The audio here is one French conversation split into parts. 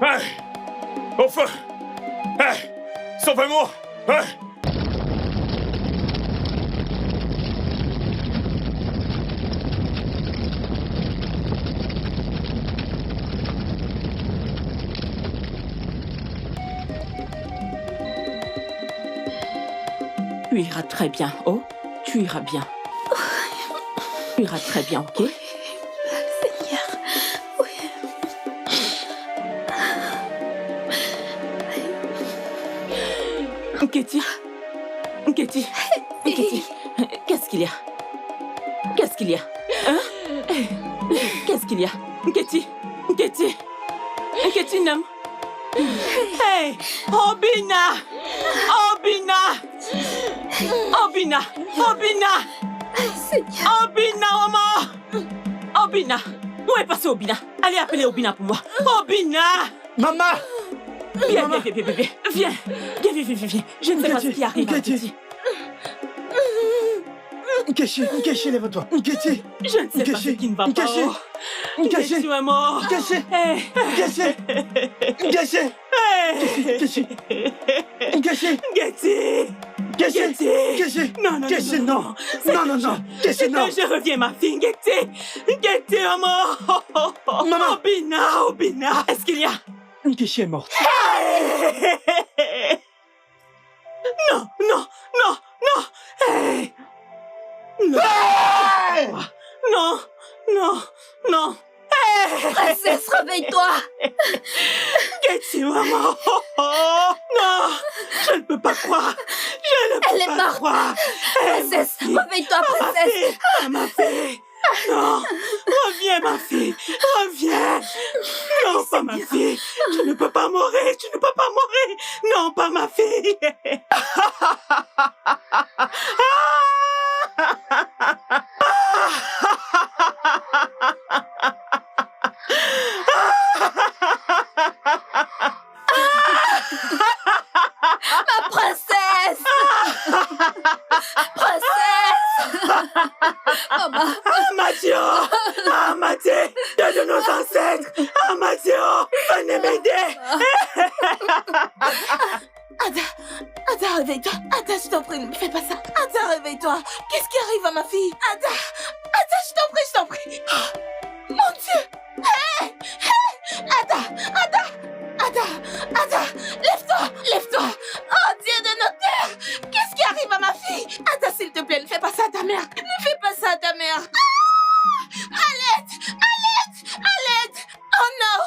Hey! Au feu! Hey! Sauvez-moi! Hey! Tu iras très bien, oh. Tu iras bien. Tu iras très bien, ok? Seigneur, oui. Katie? Katie? Katie? Qu'est-ce qu'il y a? Qu'est-ce qu'il y a? Hein? Qu'est-ce qu'il y a? Katie? Katie? Katie, non? Hey! Obina! Obina! Obina! Obina! Seigneur. Obina, maman! Obina! Où est passé Obina? Allez appeler Obina pour moi. Obina! Maman! Viens, Maman. viens. Viens. Je ne sais pas ce qui arrive. Katie. Nkechi, lève-toi. Nkechi. Je ne sais pas ce qui ne va pas. Nkechi. Oh. Nkechi est mort. Nkechi. Hey. Nkechi. Hey. Nkechi. Nkechi. Nkechi. Non. Nkechi, non. Je reviens, ma fille. Nkechi, maman. Maman. Obina. Est-ce qu'il y a? Nkechi est morte. Non. Hey. Non. Hey. Princesse, réveille-toi. Katie, maman. Non. Je ne peux pas croire. Elle est morte. Princesse, réveille-toi, princesse. Ma fille. Non. Reviens, ma fille. Reviens. Non, pas ma fille. Tu ne peux pas mourir. Non, pas ma fille. Ma princesse. Maman. Amadio, Dieu de nos ancêtres. Amadio, venez m'aider. Ada, réveille-toi. Ada, je t'en prie, ne me fais pas ça. Ada, réveille-toi. Qu'est-ce qui arrive à ma fille? Ada, je t'en prie. Oh, mon Dieu. Hey. Ada, lève-toi. Oh, Dieu de nos terres. Qu'est-ce qui arrive à ma fille? Ada, s'il te plaît, ne fais pas ça à ta mère. À l'aide. Oh non.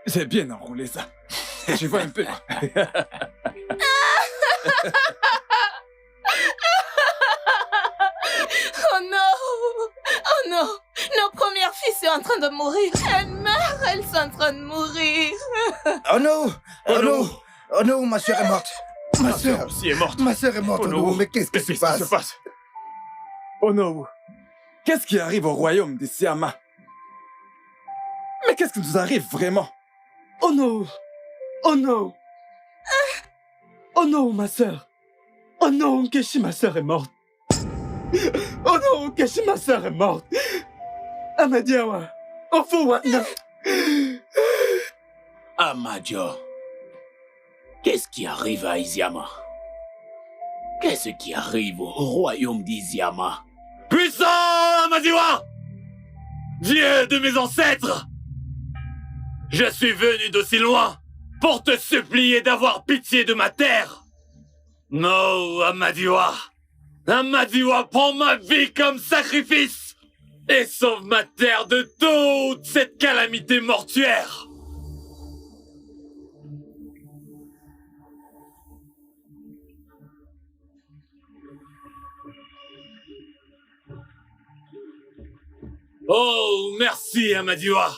J'ai bien enroulé ça. Je vois un peu. Oh non. Nos premières filles sont en train de mourir. Elles sont en train de mourir. Oh non, ma soeur est morte. Ma soeur aussi est morte. Ma soeur est morte, Oh oh non. non, mais qu'est-ce qui se passe? Oh non. Qu'est-ce qui arrive au royaume des Siama? Mais qu'est-ce qui nous arrive vraiment? Oh non, ma soeur. Oh non, Nkechi, ma soeur est morte. Amadiawa, Ofuwana. Amadio, qu'est-ce qui arrive à Iziama? Qu'est-ce qui arrive au royaume d'Iziama? Puissant Amadiwa! Dieu de mes ancêtres! Je suis venu d'aussi loin pour te supplier d'avoir pitié de ma terre. Non, Amadiwa. Amadiwa, prends ma vie comme sacrifice et sauve ma terre de toute cette calamité mortuaire. Oh, merci Amadiwa.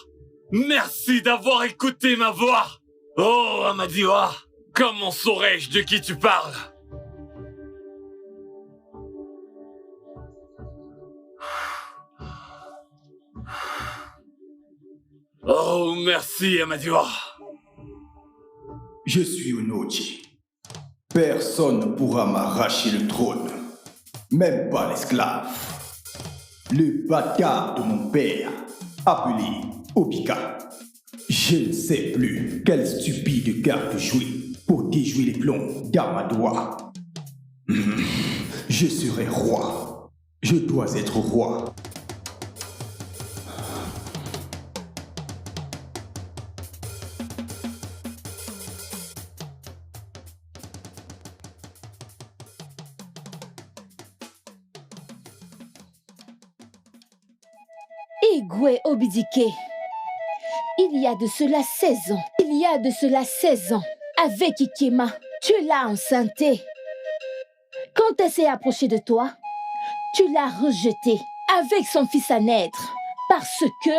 Merci d'avoir écouté ma voix. Oh, Amadiwa, comment saurais-je de qui tu parles? Oh, merci Amadiwa. Je suis Unoji. Personne ne pourra m'arracher le trône. Même pas l'esclave. le bâtard de mon père, appelé Obika. Je ne sais plus quelle stupide carte jouer pour déjouer les plombs d'Amadoua. Je serai roi. Je dois être roi. Igwe Obidike, il y a de cela 16 ans, avec Ikema, tu l'as enceinté. Quand elle s'est approchée de toi, tu l'as rejetée avec son fils à naître, parce que,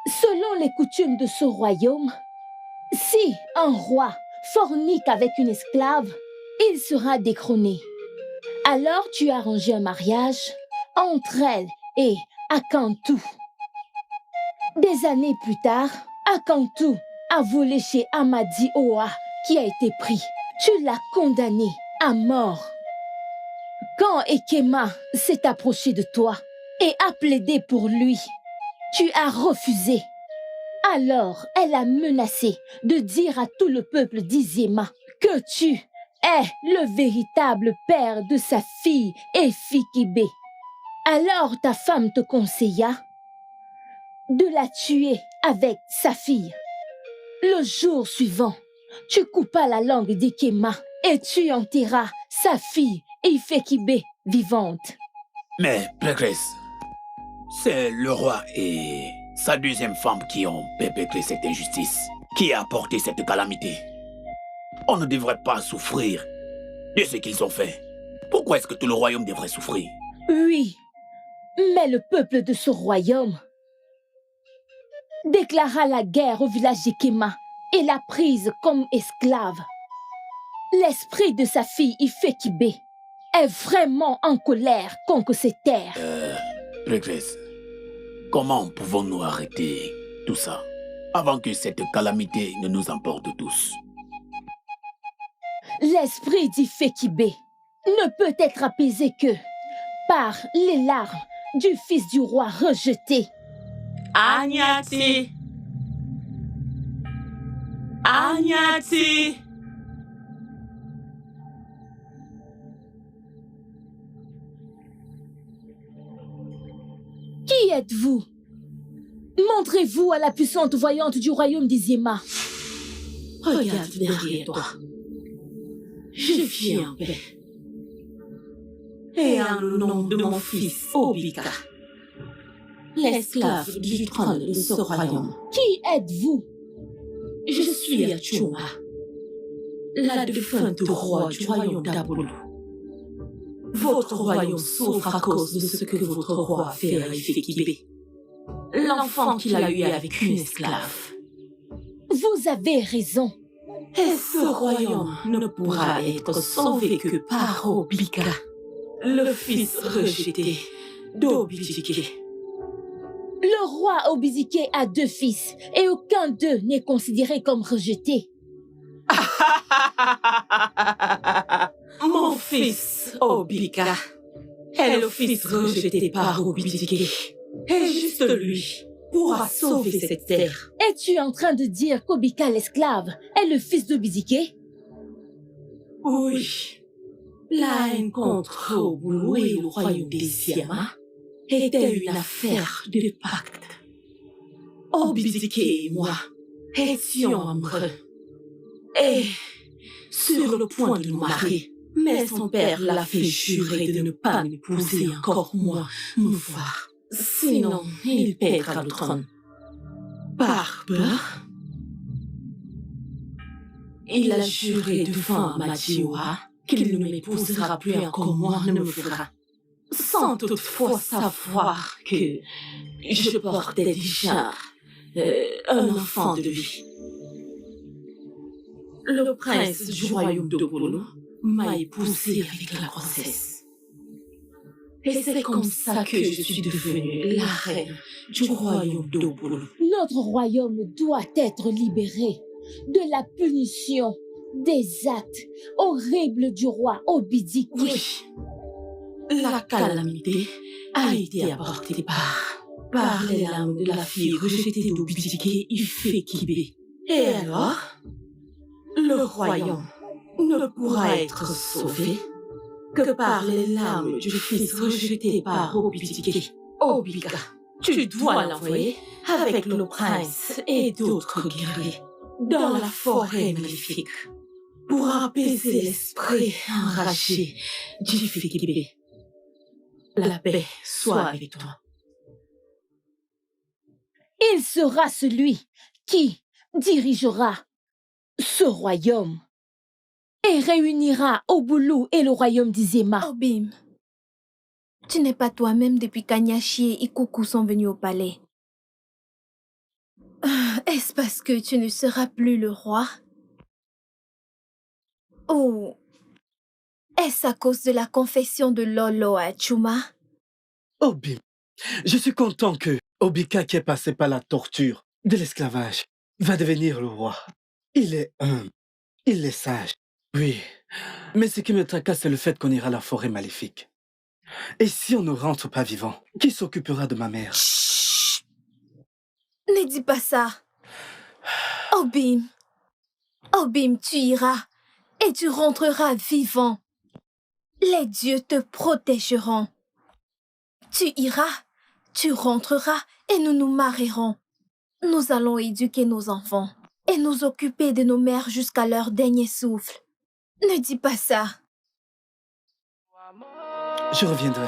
selon les coutumes de ce royaume, si un roi fornique avec une esclave, il sera détrôné. Alors tu as arrangé un mariage entre elle et Akantou. Des années plus tard, Akantou a volé chez Amadi Oa qui a été pris. Tu l'as condamné à mort. Quand Ekema s'est approché de toi et a plaidé pour lui, tu as refusé. Alors, elle a menacé de dire à tout le peuple d'Izema que tu es le véritable père de sa fille Efikibe. Alors ta femme te conseilla de la tuer avec sa fille. Le jour suivant, tu coupas la langue d'Ikema et tu enterras sa fille Ifekibe vivante. Mais, Pécresse, c'est le roi et sa deuxième femme qui ont perpétré cette injustice, qui a apporté cette calamité. On ne devrait pas souffrir de ce qu'ils ont fait. Pourquoi est-ce que tout le royaume devrait souffrir? Oui, mais le peuple de ce royaume déclara la guerre au village d'Ikema et l'a prise comme esclave. L'esprit de sa fille Ifekibe est vraiment en colère contre ses terres. Pécresse, comment pouvons-nous arrêter tout ça avant que cette calamité ne nous emporte tous? L'esprit d'Ifekibe ne peut être apaisé que par les larmes du fils du roi rejeté. Agnati! Agnati! Qui êtes-vous? Montrez-vous à la puissante voyante du royaume d'Izema. Regarde derrière toi. Je viens en paix. Et en le nom de mon fils Obika, l'esclave du trône de ce royaume. Qui êtes-vous? Je suis Achuma, la défunte roi du royaume d'Abulu. Votre royaume souffre à cause de ce que votre roi a fait à Ifekibe, l'enfant qu'il a eu avec une esclave. Vous avez raison. Et ce royaume ne pourra être sauvé que par Obika, le fils rejeté d'Obidike. Le roi Obidike a 2 fils et aucun d'eux n'est considéré comme rejeté. Mon fils Obika est le fils rejeté par Obidike. Et juste lui pourra sauver cette terre. Es-tu en train de dire qu'Obika l'esclave est le fils d'Obidike? Oui. La haine contre Obulu et le royaume d'Isiama était une affaire de pacte. Obidike et moi étions amoureux. Et sur le point de nous marier. Mais son père l'a fait jurer de ne pas m'épouser encore moins une fois. Sinon, il perdra le trône. Par peur, il a juré devant Amadioa qu'il ne m'épousera plus encore moins ne me fera. Sans toutefois savoir que je portais déjà un enfant de lui. Le prince du royaume d'Obulu m'a épousée avec la grossesse. Et c'est comme ça que je suis devenue la reine du royaume d'Obulu. Notre royaume doit être libéré de la punition des actes horribles du roi Obidike. Oui. La calamité a été apportée par les larmes de la fille rejetée au Bidjiké Ifekibé. Et alors, le royaume ne pourra être sauvé que par les larmes du fils rejeté par Obidjiké. Obika, tu dois l'envoyer avec le prince et d'autres guerriers dans la forêt maléfique pour apaiser l'esprit enragé d'Ifekibé. La paix soit avec toi. Il sera celui qui dirigera ce royaume et réunira Obulu et le royaume d'Izema. Obim, tu n'es pas toi-même depuis qu'Anyachi et Ikuku sont venus au palais. Est-ce parce que tu ne seras plus le roi? Ou est-ce à cause de la confession de Lolo à Chuma? Obim, je suis content que Obika, qui est passé par la torture de l'esclavage, va devenir le roi. Il est humble, il est sage, oui. Mais ce qui me tracasse, c'est le fait qu'on ira à la forêt maléfique. Et si on ne rentre pas vivant, qui s'occupera de ma mère? Chut! Ne dis pas ça. Obim, Obim, tu iras et tu rentreras vivant. Les dieux te protégeront. Tu iras, tu rentreras et nous nous marierons. Nous allons éduquer nos enfants et nous occuper de nos mères jusqu'à leur dernier souffle. Ne dis pas ça. Je reviendrai.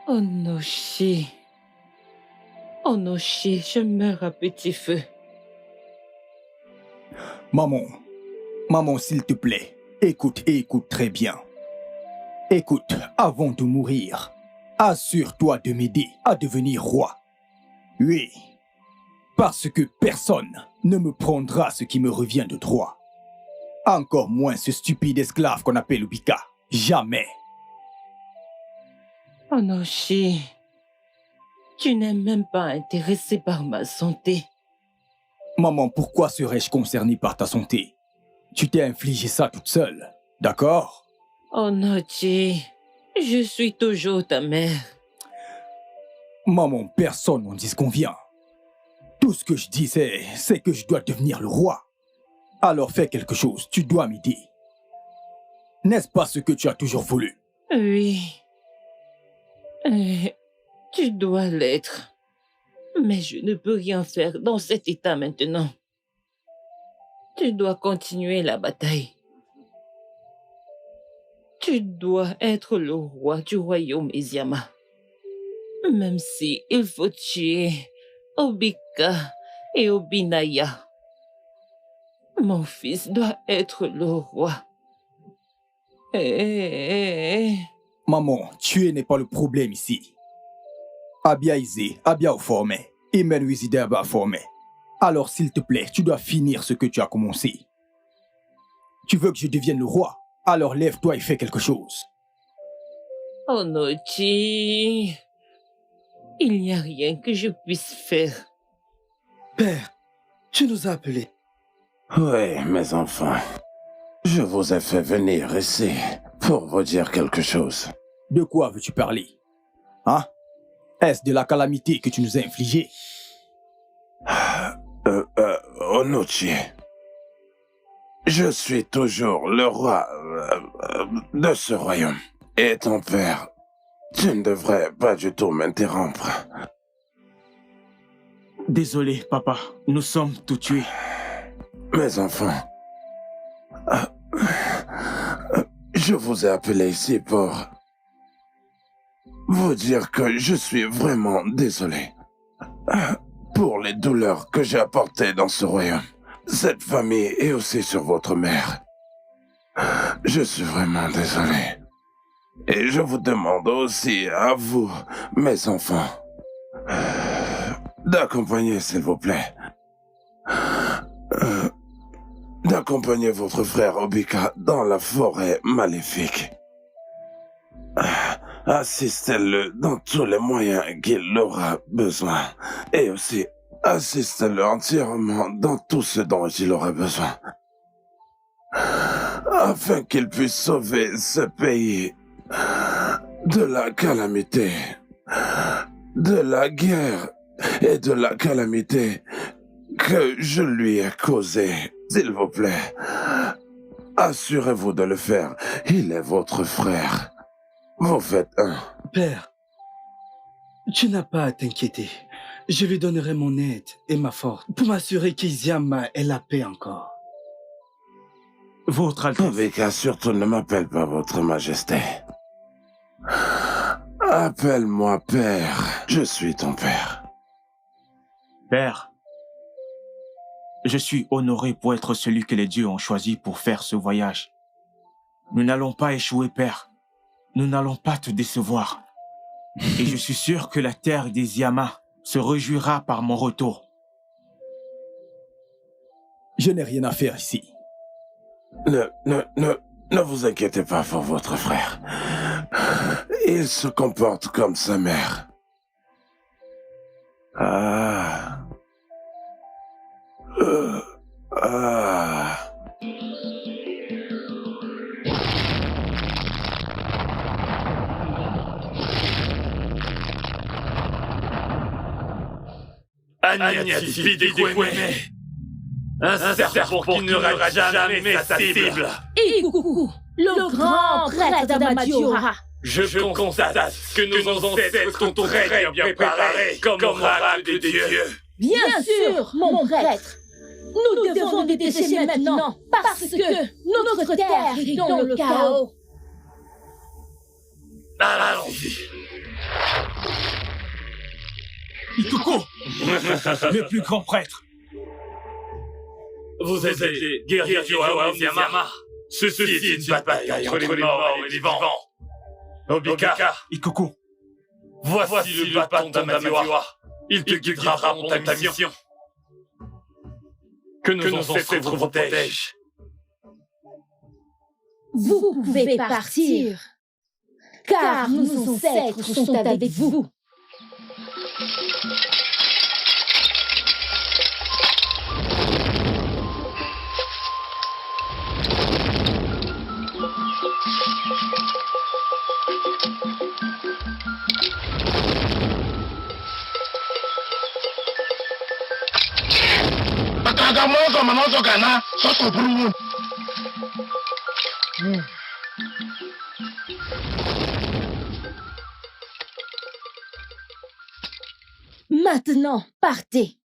Onoshi. Onoshi, je meurs à petit feu. Maman, s'il te plaît, écoute et écoute très bien. Écoute, avant de mourir, assure-toi de m'aider à devenir roi. Oui, parce que personne ne me prendra ce qui me revient de droit. Encore moins ce stupide esclave qu'on appelle Obika. Jamais. Onoshi, tu n'es même pas intéressé par ma santé. Maman, pourquoi serais-je concerné par ta santé? Tu t'es infligé ça toute seule, d'accord? Onochi, je suis toujours ta mère. Maman, personne n'en disconvient. Tout ce que je dis, c'est que je dois devenir le roi. Alors fais quelque chose, tu dois m'aider. N'est-ce pas ce que tu as toujours voulu? Oui. Tu dois l'être. Mais je ne peux rien faire dans cet état maintenant. Tu dois continuer la bataille. Tu dois être le roi du royaume Iziyama. Même si il faut tuer Obika et Obinaya. Mon fils doit être le roi. Maman, tuer n'est pas le problème ici. Abia Izé, Abia Oforme, et Menuizide Abia Forme. Alors s'il te plaît, tu dois finir ce que tu as commencé. Tu veux que je devienne le roi? Alors lève-toi et fais quelque chose. Onochi, il n'y a rien que je puisse faire. Père, tu nous as appelés. Oui, mes enfants. Je vous ai fait venir ici pour vous dire quelque chose. De quoi veux-tu parler? Hein? Est-ce de la calamité que tu nous as infligée? Onochi, je suis toujours le roi de ce royaume. Et ton père, tu ne devrais pas du tout m'interrompre. Désolé, papa. Nous sommes tout tués. Mes enfants, je vous ai appelé ici pour vous dire que je suis vraiment désolé pour les douleurs que j'ai apportées dans ce royaume. Cette famille est aussi sur votre mère. Je suis vraiment désolé. Et je vous demande aussi à vous, mes enfants, d'accompagner, s'il vous plaît. D'accompagner votre frère Obika dans la forêt maléfique. Assistez-le dans tous les moyens qu'il aura besoin. Et aussi, assistez-le entièrement dans tout ce dont il aura besoin. Afin qu'il puisse sauver ce pays de la calamité, de la guerre et de la calamité que je lui ai causée. S'il vous plaît, assurez-vous de le faire. Il est votre frère. Vous faites un. Père, tu n'as pas à t'inquiéter. Je lui donnerai mon aide et ma force pour m'assurer qu'Iziama ait la paix encore. Votre Altesse. Obika, surtout ne m'appelle pas votre majesté. Appelle-moi père. Je suis ton père. Père, je suis honoré pour être celui que les dieux ont choisi pour faire ce voyage. Nous n'allons pas échouer, Père. Nous n'allons pas te décevoir. Et je suis sûr que la terre des Yama se réjouira par mon retour. Je n'ai rien à faire ici. Ne vous inquiétez pas pour votre frère. Il se comporte comme sa mère. Agnès, fille de Gwenmé, un serpent qui ne rate jamais sa cible. Et coucou, le grand prêtre d'Amadiora. Je constate que nos ancêtres sont très bien préparés comme oracle de Dieu. Bien sûr, mon prêtre. Nous devons nous dépêcher maintenant parce que notre terre est dans le chaos. Allons-y. Ikuko, le plus grand prêtre. Vous êtes les guerriers du royaume d'Yama. Ceci est une bataille entre les morts et les vivants. Obika, Ikuko, voici le bâton d'Amadiwa. Il te guidera pour ta mission. Que nos ancêtres vous protègent. Vous pouvez partir, car nos ancêtres sont avec vous. Maintenant, partez.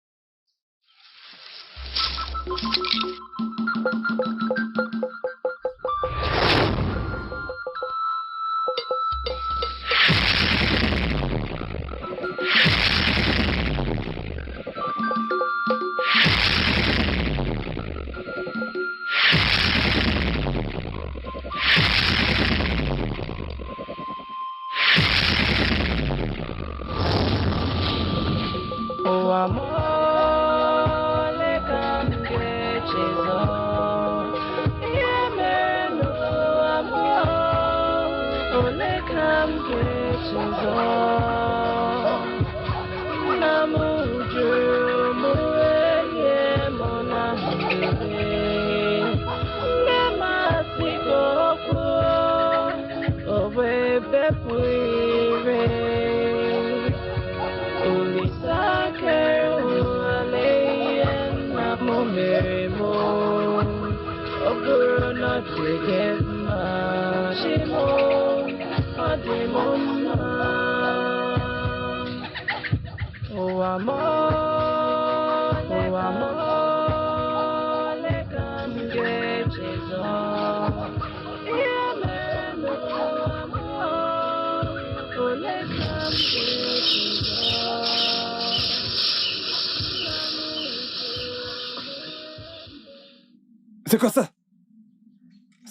C'est quoi ça?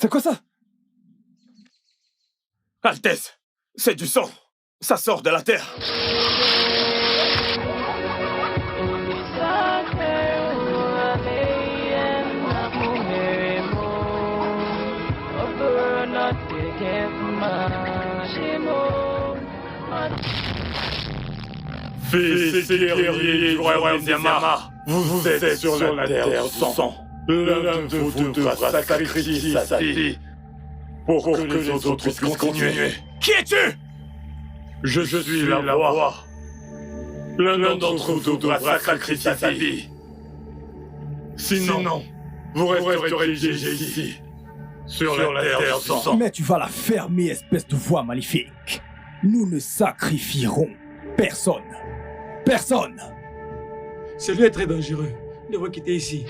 C'est quoi ça? Altesse, c'est du sang. Ça sort de la terre. Fils et guerriers du royaume d'Iziama, vous êtes sur la terre sans sang. L'un de vous devra sacrifier sa vie pour que les autres puissent continuer. Qui es-tu? Je suis la voix. L'un d'entre vous devra sacrifier sa vie. Sinon, vous resterez piégés ici, sur la terre sans sang. Mais tu vas la fermer, espèce de voix maléfique. Nous ne sacrifierons personne. Personne. Ce lieu est très dangereux. Nous devons quitter ici.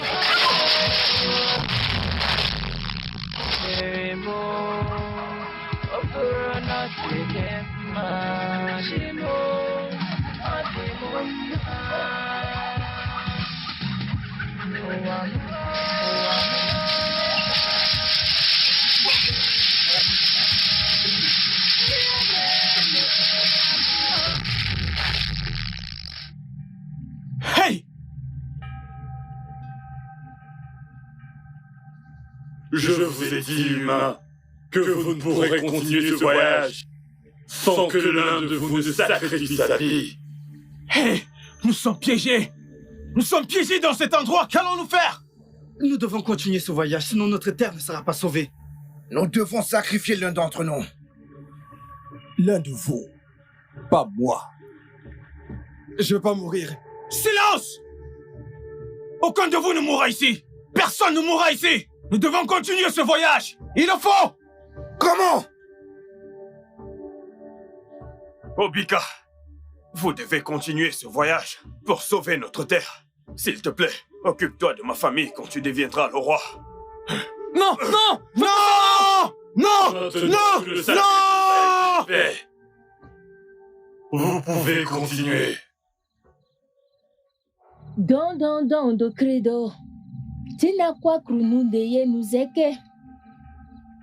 Hey! Je vous ai dit, humain, que vous ne pourrez continuer ce voyage sans que l'un de vous ne sacrifie sa vie. Hé! Nous sommes piégés! Nous sommes piégés dans cet endroit! Qu'allons-nous faire? Nous devons continuer ce voyage, sinon notre terre ne sera pas sauvée. Nous devons sacrifier l'un d'entre nous. L'un de vous, pas moi. Je veux pas mourir. Silence! Aucun de vous ne mourra ici! Personne ne mourra ici! Nous devons continuer ce voyage! Il le faut! Comment? Obika, vous devez continuer ce voyage pour sauver notre terre. S'il te plaît, occupe-toi de ma famille quand tu deviendras le roi. Non! Non! Non! Non! Non! Non! Vous pouvez continuer. Don do credo. Tina kwa krununde ye nuzeke.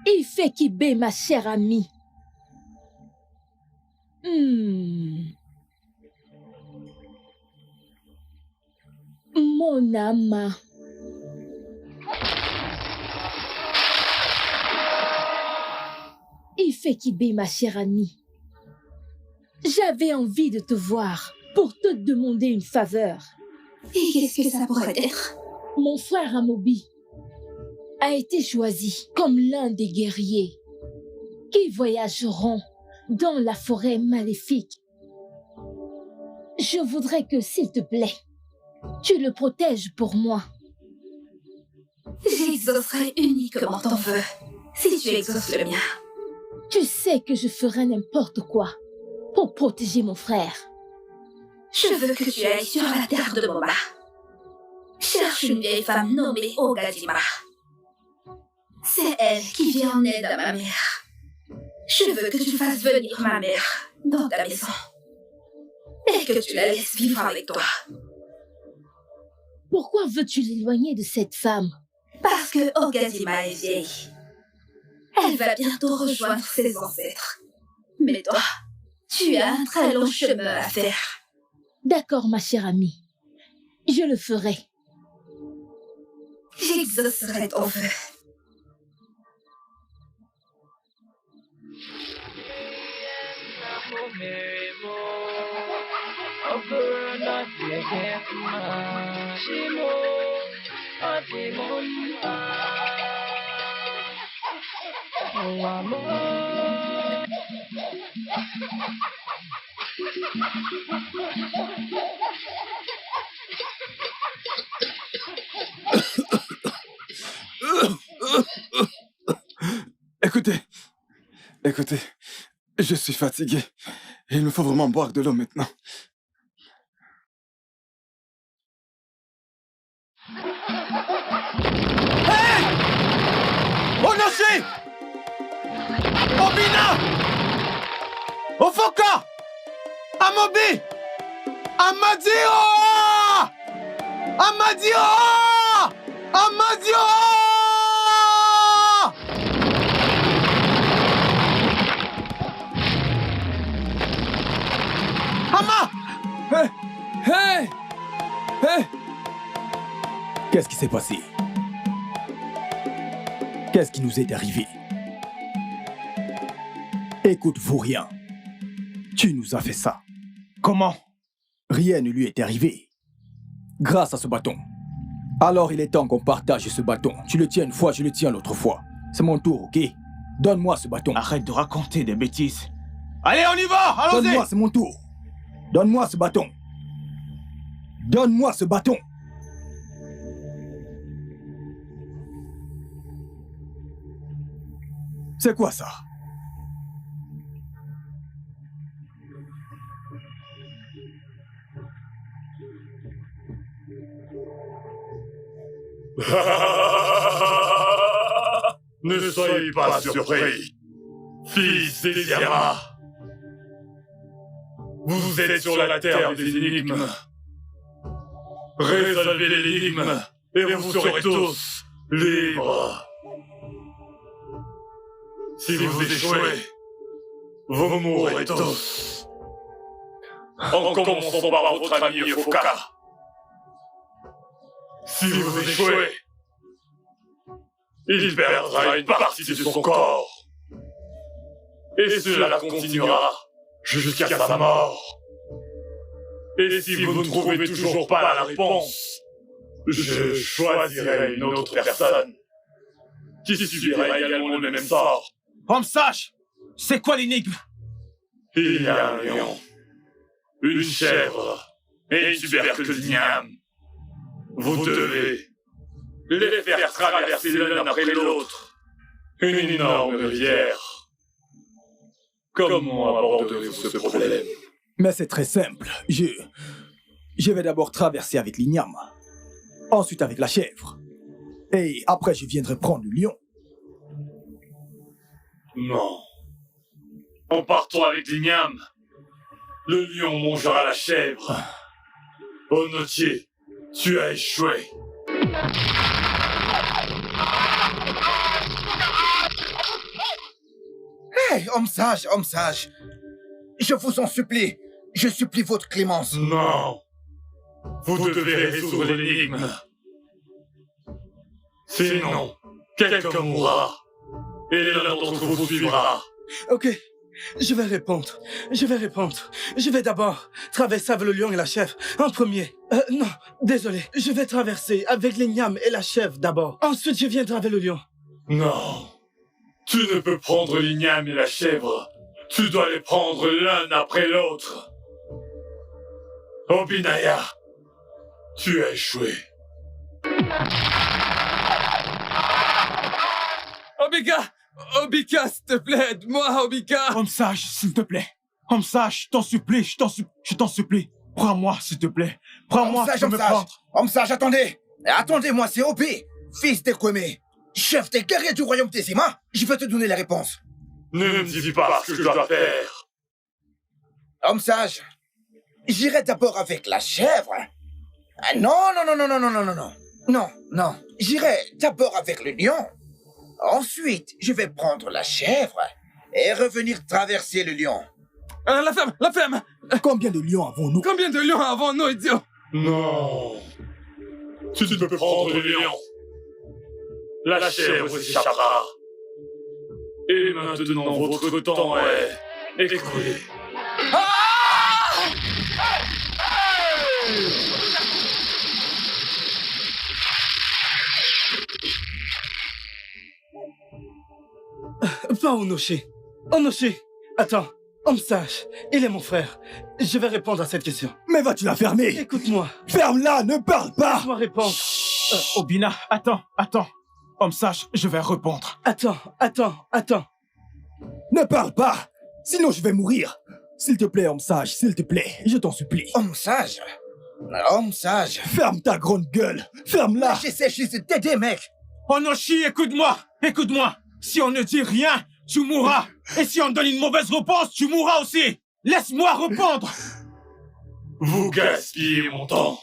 Il fait qui bé ma chère amie. Mon âme. Il fait qui bé ma chère amie. J'avais envie de te voir pour te demander une faveur. Et qu'est-ce que ça pourrait être? Mon frère Amobi a été choisi comme l'un des guerriers qui voyageront dans la forêt maléfique. Je voudrais que, s'il te plaît, tu le protèges pour moi. J'exaucerai uniquement ton vœu, si tu exauces le mien. Tu sais que je ferai n'importe quoi pour protéger mon frère. Je veux que tu ailles sur la terre de Moba. Cherche une vieille femme nommée Ogadima. C'est elle qui vient en aide à ma mère. Je veux que tu fasses venir ma mère dans ta maison. Et que tu la laisses vivre avec toi. Pourquoi veux-tu l'éloigner de cette femme? Parce que Ogadima est vieille. Elle va bientôt rejoindre ses ancêtres. Mais toi, tu as un très long chemin à faire. D'accord, ma chère amie. Je le ferai. J'exaucerai ton vœu. Écoutez, je suis fatigué. Il me faut vraiment boire de l'eau maintenant. Hey! Onoshi! Obina! Ofoka! Amobi! Amadio! Amadio! Amadio! Qu'est-ce qui s'est passé? Qu'est-ce qui nous est arrivé? Écoute, Vaurien. Tu nous as fait ça. Comment? Rien ne lui est arrivé. Grâce à ce bâton. Alors il est temps qu'on partage ce bâton. Tu le tiens une fois, je le tiens l'autre fois. C'est mon tour, ok? Donne-moi ce bâton. Arrête de raconter des bêtises. Allez, on y va! Allons-y! Donne-moi, c'est mon tour. Donne-moi ce bâton. Donne-moi ce bâton. C'est quoi ça? Ne soyez pas surpris, fils d'Esiama. Vous êtes sur la terre des énigmes. Résolvez l'énigme et vous serez tous libres. Si vous échouez, vous mourrez tous. En commençant par votre ami Foka. Si vous échouez, il perdra une partie de son corps. Et cela continuera jusqu'à sa mort. Et si vous ne trouvez toujours pas la réponse, je choisirai une autre personne qui subira également le même sort. Homme sage, c'est quoi l'énigme? Il y a un lion, une chèvre et une tubercule d'igname. Vous devez les faire traverser l'un après l'autre une énorme rivière. Comment aborderez-vous ce problème? Mais c'est très simple. Je vais d'abord traverser avec l'igname. Ensuite avec la chèvre. Et après je viendrai prendre le lion. Non. En partant avec l'igname, le lion mangera la chèvre. Onotier, tu as échoué. Hé, homme sage, homme sage. Je vous en supplie. Je supplie votre clémence. Non. Vous devez résoudre l'énigme. Sinon, quelqu'un mourra. Et l'un d'entre vous suivra. Ok, je vais répondre. Je vais d'abord traverser avec le lion et la chèvre en premier. Non, désolé. Je vais traverser avec l'igname et la chèvre d'abord. Ensuite, je viendrai avec le lion. Non. Tu ne peux prendre l'igname et la chèvre. Tu dois les prendre l'un après l'autre. Obinaya, tu as échoué. Obika, s'il te plaît, aide-moi, Obika! Homme sage, s'il te plaît. Homme sage, je t'en supplie, je t'en supplie. Prends-moi, s'il te plaît. Prends-moi, je peux me prendre. Homme sage, attendez. Attendez-moi, c'est Obi, fils d'Ekweme, chef des guerriers du royaume des Ima. Je vais te donner la réponse. Ne me dis pas ce que je dois faire. Homme sage, j'irai d'abord avec la chèvre. Ah, non. Non. J'irai d'abord avec le lion. Ensuite, je vais prendre la chèvre et revenir traverser le lion. La ferme! Combien de lions avons-nous? Idiot? Non. Tu ne peux prendre le lion. La chèvre s'échappera. Et maintenant, votre temps est écoulé. Pas Onoché. Attends. Homme sage, il est mon frère. Je vais répondre à cette question. Mais vas-tu la fermer? Écoute-moi. Ferme-la, ne parle pas! Laisse-moi répondre. Obina, attends. Homme sage, je vais répondre. Attends. Ne parle pas! Sinon je vais mourir! S'il te plaît, homme sage, s'il te plaît, je t'en supplie. Homme sage. Ferme ta grande gueule! Ferme-la! J'essaie juste de t'aider, mec. Onoshi, écoute-moi. Si on ne dit rien, tu mourras. Et si on donne une mauvaise réponse, tu mourras aussi. Laisse-moi répondre. Vous gaspillez mon temps.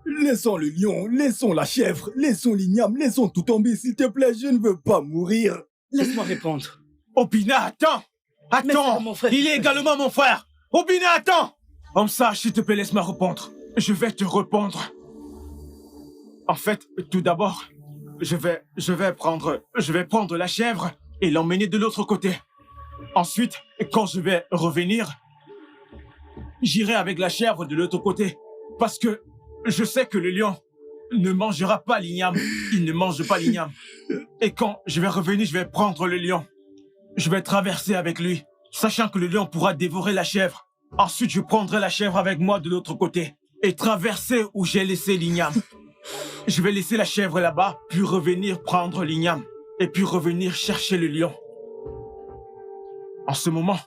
Laissons le lion, laissons la chèvre, laissons l'igname, laissons tout tomber, s'il te plaît, je ne veux pas mourir. Laisse-moi répondre. Obina, attends. Mon frère. Il est également mon frère. Obina, attends. Homme sage, s'il te plaît, laisse-moi répondre. Je vais te répondre. En fait, tout d'abord, je vais prendre la chèvre et l'emmener de l'autre côté. Ensuite, quand je vais revenir, j'irai avec la chèvre de l'autre côté. Parce que je sais que le lion ne mangera pas l'igname. Il ne mange pas l'igname. Et quand je vais revenir, je vais prendre le lion. Je vais traverser avec lui, sachant que le lion pourra dévorer la chèvre. Ensuite, je prendrai la chèvre avec moi de l'autre côté et traverser où j'ai laissé l'igname. Je vais laisser la chèvre là-bas, puis revenir prendre l'igname, et puis revenir chercher le lion. En ce moment,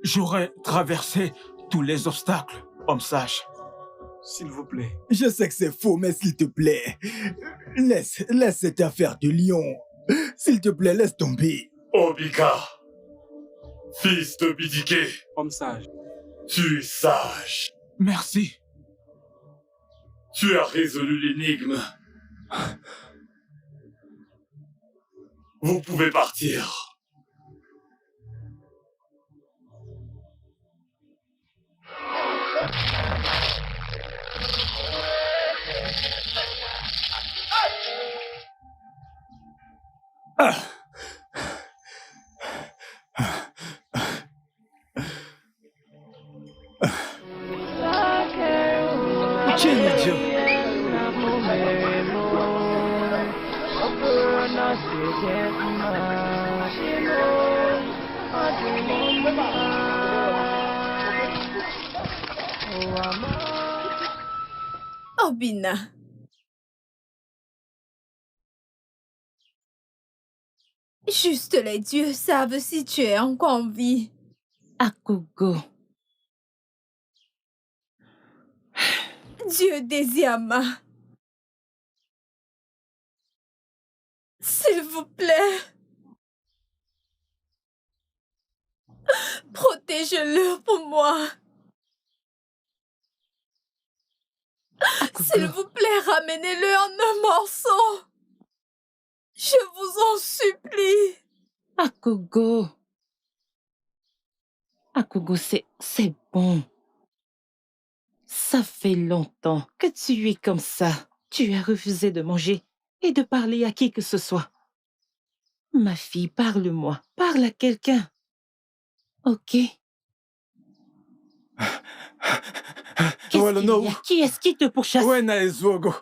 j'aurai traversé tous les obstacles, homme sage. S'il vous plaît. Je sais que c'est faux, mais s'il te plaît, laisse cette affaire de lion. S'il te plaît, laisse tomber. Obika, fils de Bidike, Homme sage. tu es sage. Merci. Tu as résolu l'énigme. Vous pouvez partir. Quel idiot! Obina. Juste les dieux savent si tu es encore en vie. Akugo. Dieu des Yama. S'il vous plaît. Protège-le pour moi. S'il vous plaît, ramenez-le en un morceau. Je vous en supplie. Akugo. Akugo, c'est bon. Ça fait longtemps que tu es comme ça. Tu as refusé de manger et de parler à qui que ce soit. Ma fille, parle-moi. Parle à quelqu'un. Ok? Qu'est-ce qu'il y a? Qui est-ce qui te pourchasse? Wenai Zogo.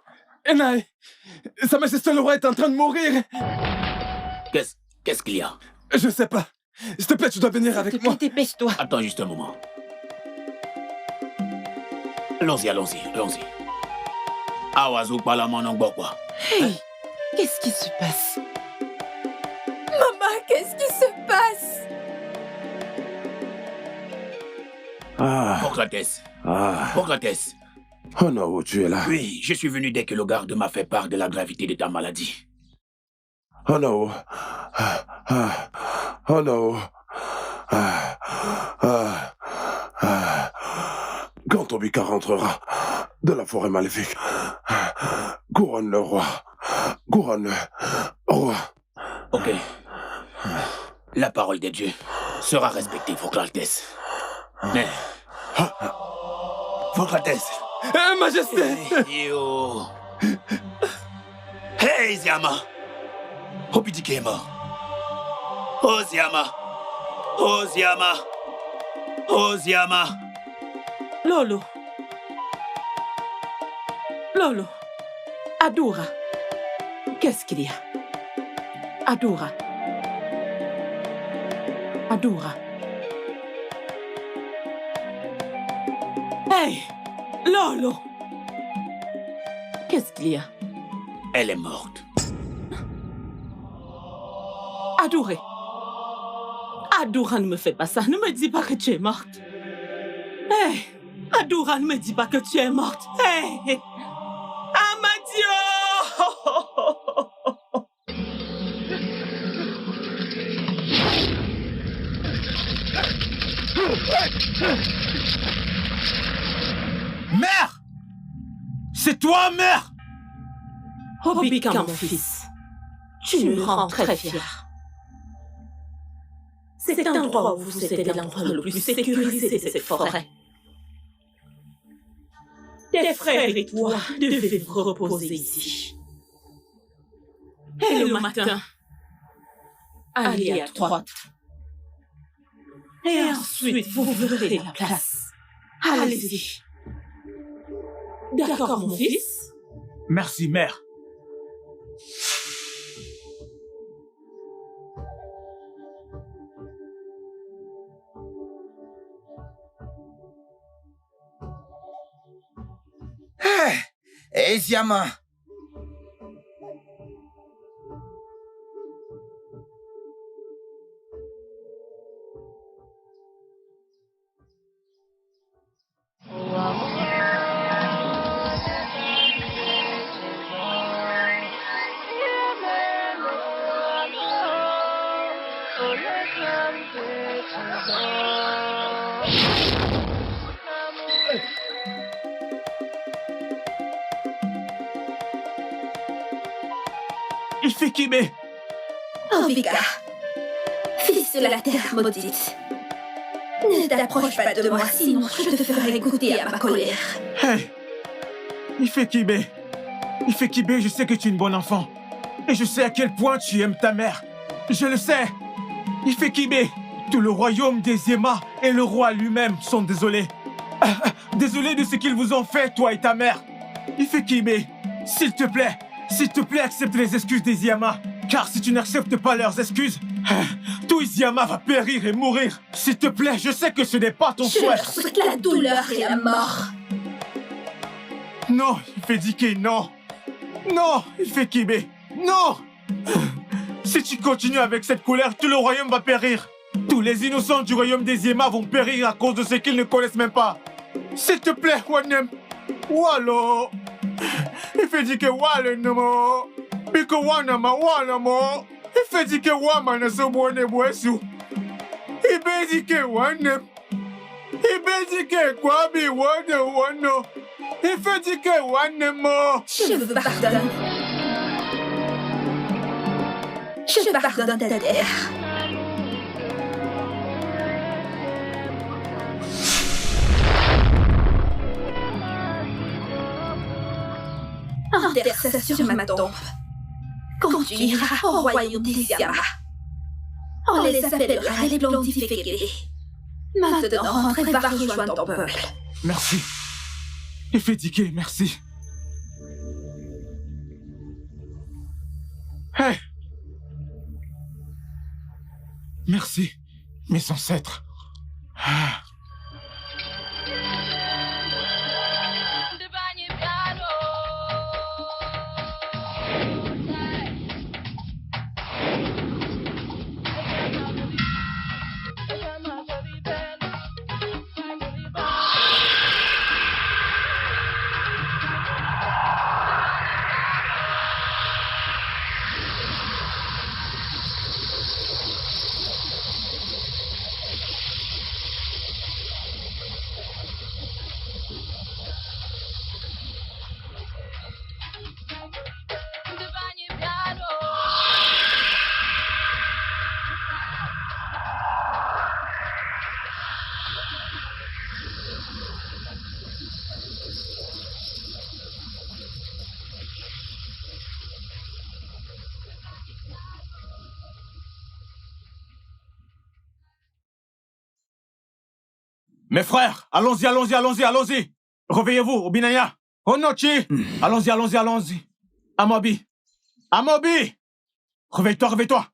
Enai, Sa Majesté le Roi est en train de mourir. Qu'est-ce qu'il y a? Je sais pas. S'il te plaît, tu dois venir avec moi. Dépêche-toi. Attends juste un moment. Allons-y. Awazou Palamon. Hey, qu'est-ce qui se passe? Maman, qu'est-ce qui se passe? Pocrates. Pocrates. Oh non, tu es là. Oui, je suis venu dès que le garde m'a fait part de la gravité de ta maladie. Oh non. Oh non. Quand Obika rentrera de la forêt maléfique, couronne le roi. Couronne le roi. Ok. La parole des dieux sera respectée, Pocrates. Mais... Pocrates. Majesté. Yo. Hey, Ziama. Obidike est mort. Oh, Ziama. Oh, Ziama. Oh, Ziama. Lolo. Adora. Qu'est-ce qu'il y a? Adora. Hey, Lolo. Qu'est-ce qu'il y a? Elle est morte. Adora, ne me fais pas ça. Ne me dis pas que tu es morte. Hey, Adora, ne me dis pas que tu es morte. Hey, Amadio! Mère! C'est toi, mère! Obika, mon fils, tu me rends très fier. Cet endroit où vous êtes l'endroit le plus sécurisé de cette forêt. Tes frères et toi devez vous reposer ici. Et le matin, allez à droite. Et ensuite, vous verrez la place. Allez-y. D'accord, mon fils? Merci, mère. Eziama. Ifikime. Obika, fils de la terre maudite, ne t'approche pas de moi, sinon je te ferai goûter à ma colère. Hey, Ifekibe. Ifekibe, je sais que tu es une bonne enfant. Et je sais à quel point tu aimes ta mère. Je le sais. Ifekibe, tout le royaume des Yema et le roi lui-même sont désolés. Désolés de ce qu'ils vous ont fait, toi et ta mère. Ifekibe, s'il te plaît, accepte les excuses des Yama. Car si tu n'acceptes pas leurs excuses, tout Yama va périr et mourir. S'il te plaît, je sais que ce n'est pas ton Je souhait. leur souhaite la douleur et la mort. Non, Ifedike, non. Non, Ifekibe, non. Si tu continues avec cette colère, tout le royaume va périr. Tous les innocents du royaume des Yema vont périr à cause de ce qu'ils ne connaissent même pas. S'il te plaît, Wanem. Walo. Ifedike wale nomo. Biko wanama wanamo. Ifedike wamana sobone bwesu. Ibedike wanem. Ibedike kwabi wano. Ifedike wanemo. Je vous pardonne. Je pardonne ta terre. Enterre ça sur ma tombe. Quand tu iras au royaume des Yama, on les appellera les blondis Ifekele. Maintenant, rentre et va rejoindre ton peuple. Merci. Ifedike, merci. Hey. Merci, mes ancêtres. Ah. Mes frères, allons-y. Réveillez-vous, Obinaya. Onochi. Allons-y. Amobi. Réveille-toi.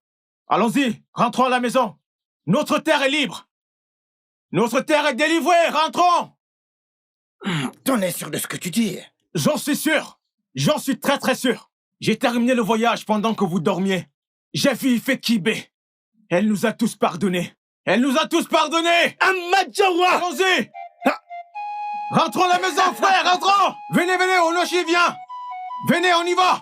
Allons-y, rentrons à la maison. Notre terre est libre. Notre terre est délivrée, rentrons. T'en es sûr de ce que tu dis? J'en suis sûr. J'en suis très très sûr. J'ai terminé le voyage pendant que vous dormiez. J'ai vu Ifekibe. Elle nous a tous pardonnés. Amadjawa! Allons-y. Rentrons à la maison, frère, rentrons. Venez, Onoshi, viens. Venez, on y va.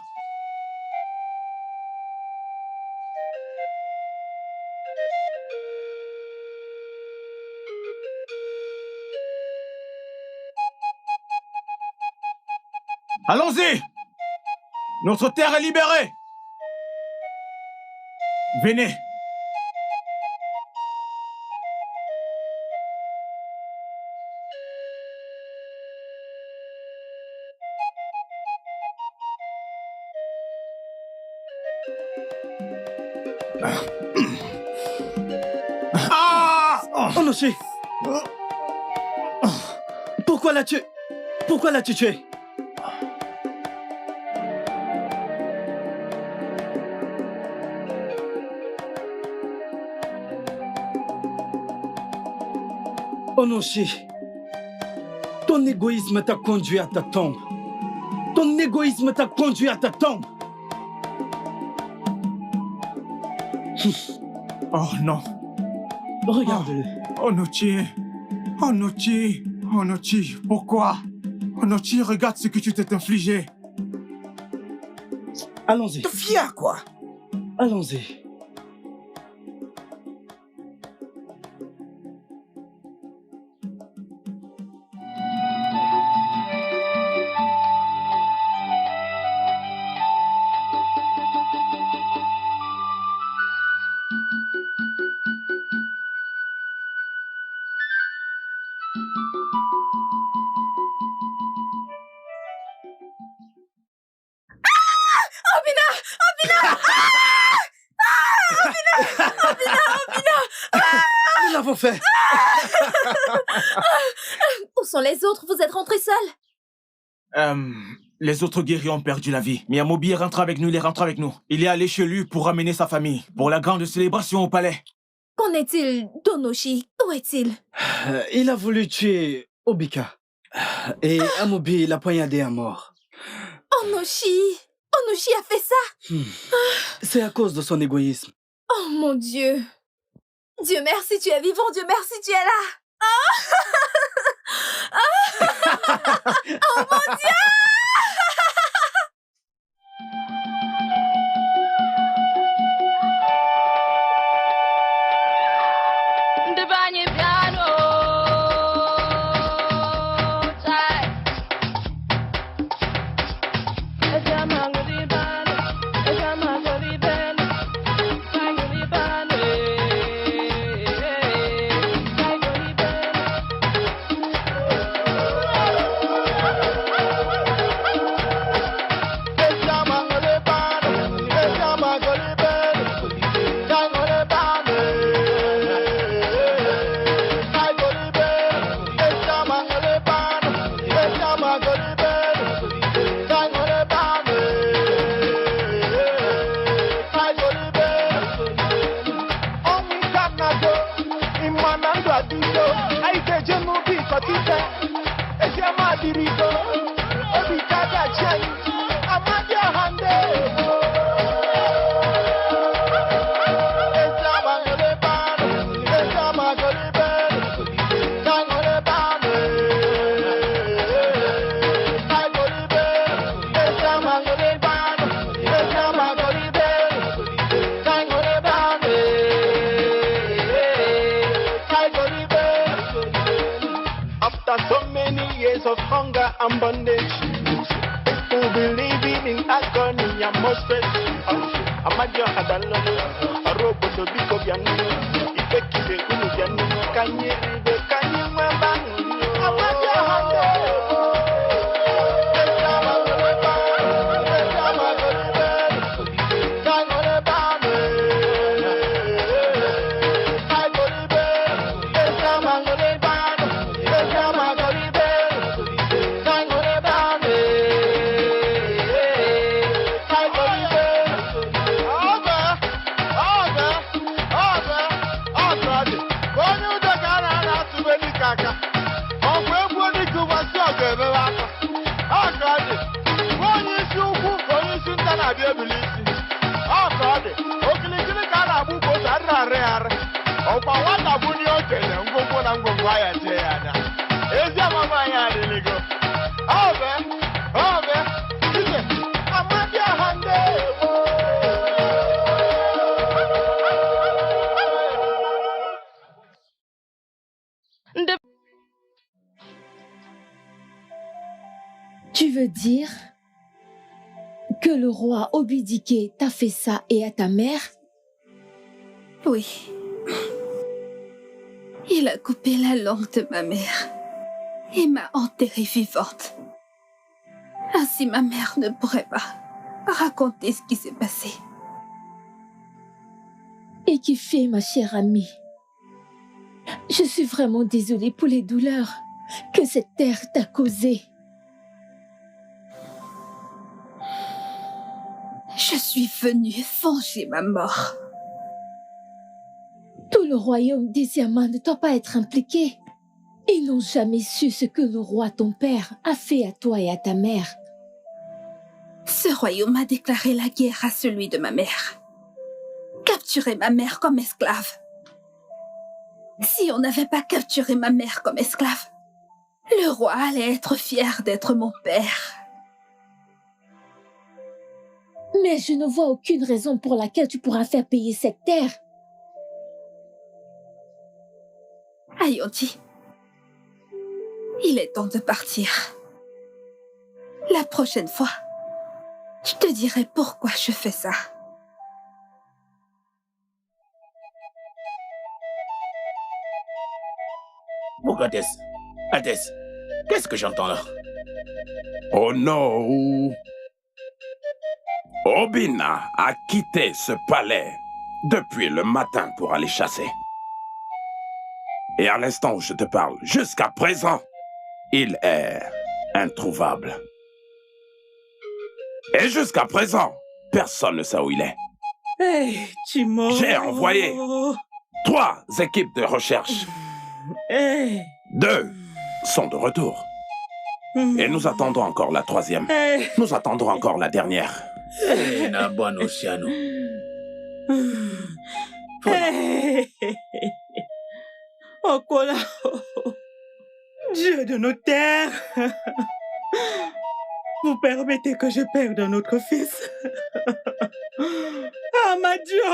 Allons-y. Notre terre est libérée. Venez. Onoshi! Pourquoi l'as-tu... Pourquoi l'as-tu tué? Onoshi, ton égoïsme t'a conduit à ta tombe. Ton égoïsme t'a conduit à ta tombe. Oh non. Regarde-le. Onochi. Onochi. Onochi, pourquoi? Onochi, regarde ce que tu t'es infligé. Allons-y. Te fier, quoi? Allons-y. Nous l'avons fait. Où sont les autres? Vous êtes rentrés seuls? Les autres guerriers ont perdu la vie. Miyamobi est rentré avec nous, il est rentré avec nous. Il est allé chez lui pour ramener sa famille, pour la grande célébration au palais. Qu'en est-il d'Onoshi? Où est-il? Il a voulu tuer Obika. Et Amobi l'a poignardé à mort. Onoshi! Onoshi a fait ça? C'est à cause de son égoïsme. Oh mon Dieu! Dieu merci, tu es vivant, Dieu merci, tu es là! Oh mon Dieu! Of hunger and bondage, people believing in agony and most faith. Amadio Hadalano, a robot of Biko Bianu, effective Unubianu, Kanye, the Kanye Maban, Amadio Hadalano. Tu veux dire que le roi Obidike t'a fait ça et à ta mère? Oui. Il a coupé la langue de ma mère et m'a enterrée vivante. Ainsi ma mère ne pourrait pas raconter ce qui s'est passé. Ikife, ma chère amie, je suis vraiment désolée pour les douleurs que cette terre t'a causées. Je suis venue venger ma mort. Tout le royaume des Yama ne doit pas être impliqué. Ils n'ont jamais su ce que le roi, ton père, a fait à toi et à ta mère. Ce royaume a déclaré la guerre à celui de ma mère. Capturé ma mère comme esclave. Si on n'avait pas capturé ma mère comme esclave, le roi allait être fier d'être mon père. Mais je ne vois aucune raison pour laquelle tu pourras faire payer cette terre. Ayonti, il est temps de partir. La prochaine fois, je te dirai pourquoi je fais ça. Bougatès, Altesse, qu'est-ce que j'entends là? Oh non! Obina a quitté ce palais depuis le matin pour aller chasser. Et à l'instant où je te parle, jusqu'à présent, il est introuvable. Et jusqu'à présent, personne ne sait où il est. Hey, Timo. J'ai envoyé 3 équipes de recherche. Hey. 2 sont de retour. Et nous attendons encore la 3e. Hey. Nous attendons encore la dernière. Hey, Naban Oceano. Hey. Okola. Dieu de nos terres. Vous permettez que je perde notre fils. Amadio.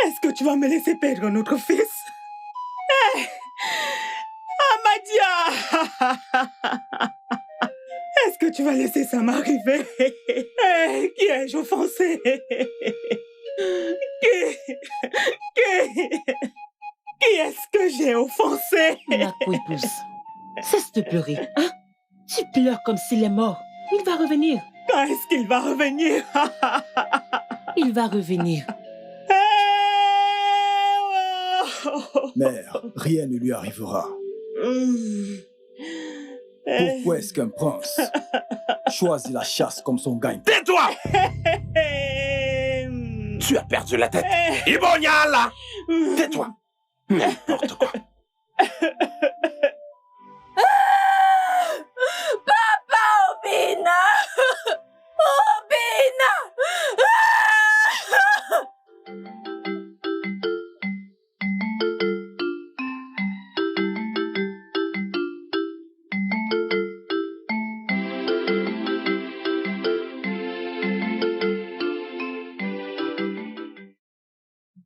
Est-ce que tu vas me laisser perdre notre fils? Hey. Amadia. Est-ce que tu vas laisser ça m'arriver? Hey, qui ai-je offensé? Qui est-ce que j'ai offensé? Ma épouse, cesse de pleurer, hein? Tu pleures comme s'il est mort. Il va revenir. Quand est-ce qu'il va revenir? Il va revenir. Mère, rien ne lui arrivera. Pourquoi est-ce qu'un prince choisit la chasse comme son gagne? Tais-toi! Tu as perdu la tête. Ibonyala! Tais-toi. N'importe quoi. Papa Obina! Obina!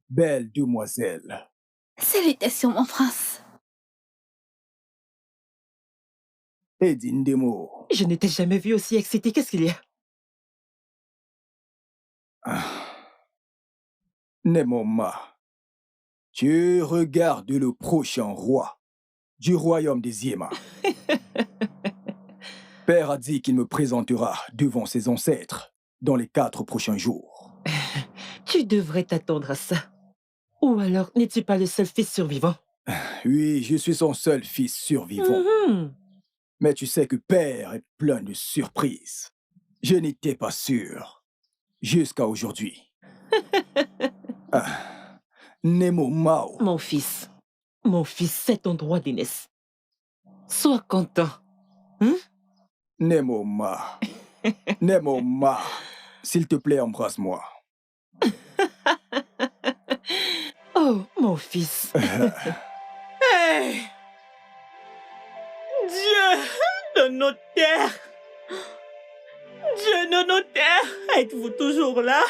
Belle demoiselle. Salutations, mon prince. Edindemo. Je ne t'ai jamais vu aussi excité. Qu'est-ce qu'il y a? Nemoma, tu regardes le prochain roi du royaume des Yéma. Père a dit qu'il me présentera devant ses ancêtres dans les 4 prochains jours. Tu devrais t'attendre à ça. Ou alors, n'es-tu pas le seul fils survivant? Oui, je suis son seul fils survivant. Mais tu sais que Père est plein de surprises. Je n'étais pas sûr. Jusqu'à aujourd'hui. Nemo Mao. Mon fils, c'est ton droit d'aînesse. Sois content. Hein? Nemo Ma. Nemo Ma. S'il te plaît, embrasse-moi. Oh, mon fils. Hey! Dieu de nos terres! Dieu de nos terres! Êtes-vous toujours là?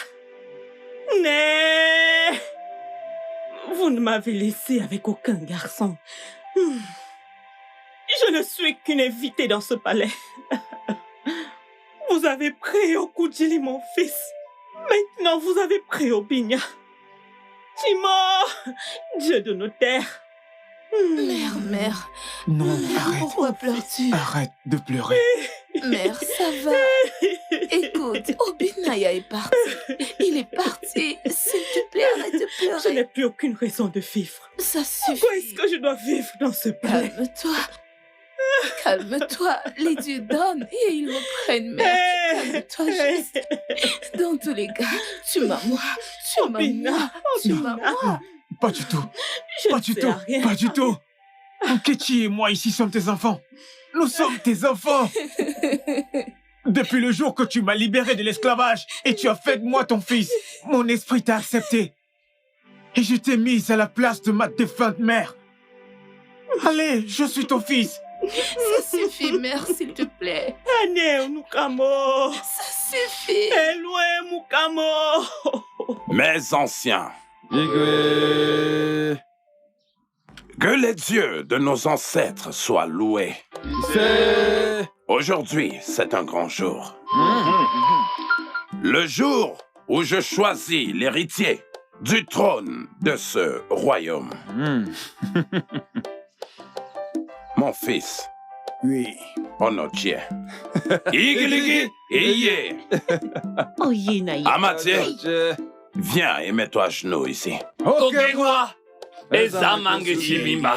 Mais vous ne m'avez laissé avec aucun garçon. Je ne suis qu'une invitée dans ce palais. Vous avez pris Okudjili, mon fils. Maintenant, vous avez pris Obinia. Timo, Dieu de nos terres. Mère. Non, Mère, arrête. pourquoi pleures-tu? Arrête de pleurer. Mère, ça va. Écoute, Obinaya est parti. Il est parti. S'il te plaît, arrête de pleurer. Je n'ai plus aucune raison de vivre. Ça suffit. Pourquoi est-ce que je dois vivre dans ce palais? Calme-toi. Calme-toi. Les dieux donnent et ils reprennent. Mère. Calme-toi juste. Dans tous les cas, tu m'as moi. Tu m'as moi. Tu m'as moi. Pas du tout. Je Pas ne du sais tout. rien. Pas du tout. Nkechi et moi ici sommes tes enfants. Nous sommes tes enfants. Depuis le jour que tu m'as libéré de l'esclavage et tu as fait de moi ton fils, mon esprit t'a accepté. Et je t'ai mise à la place de ma défunte mère. Allez, je suis ton fils. Ça suffit, mère, s'il te plaît. Anne Mukamo. Ça suffit. Eloin Mukamo. Mes anciens, Igwe. que les dieux de nos ancêtres soient loués. Aujourd'hui, c'est un grand jour. Le jour où je choisis l'héritier du trône de ce royaume. Mon fils. Oui. Onochie. Igiligi Iye. Oye, Naï. Amatie, viens et mets-toi à genoux ici. Ok, Ogegwa. Ezamange Chimimba.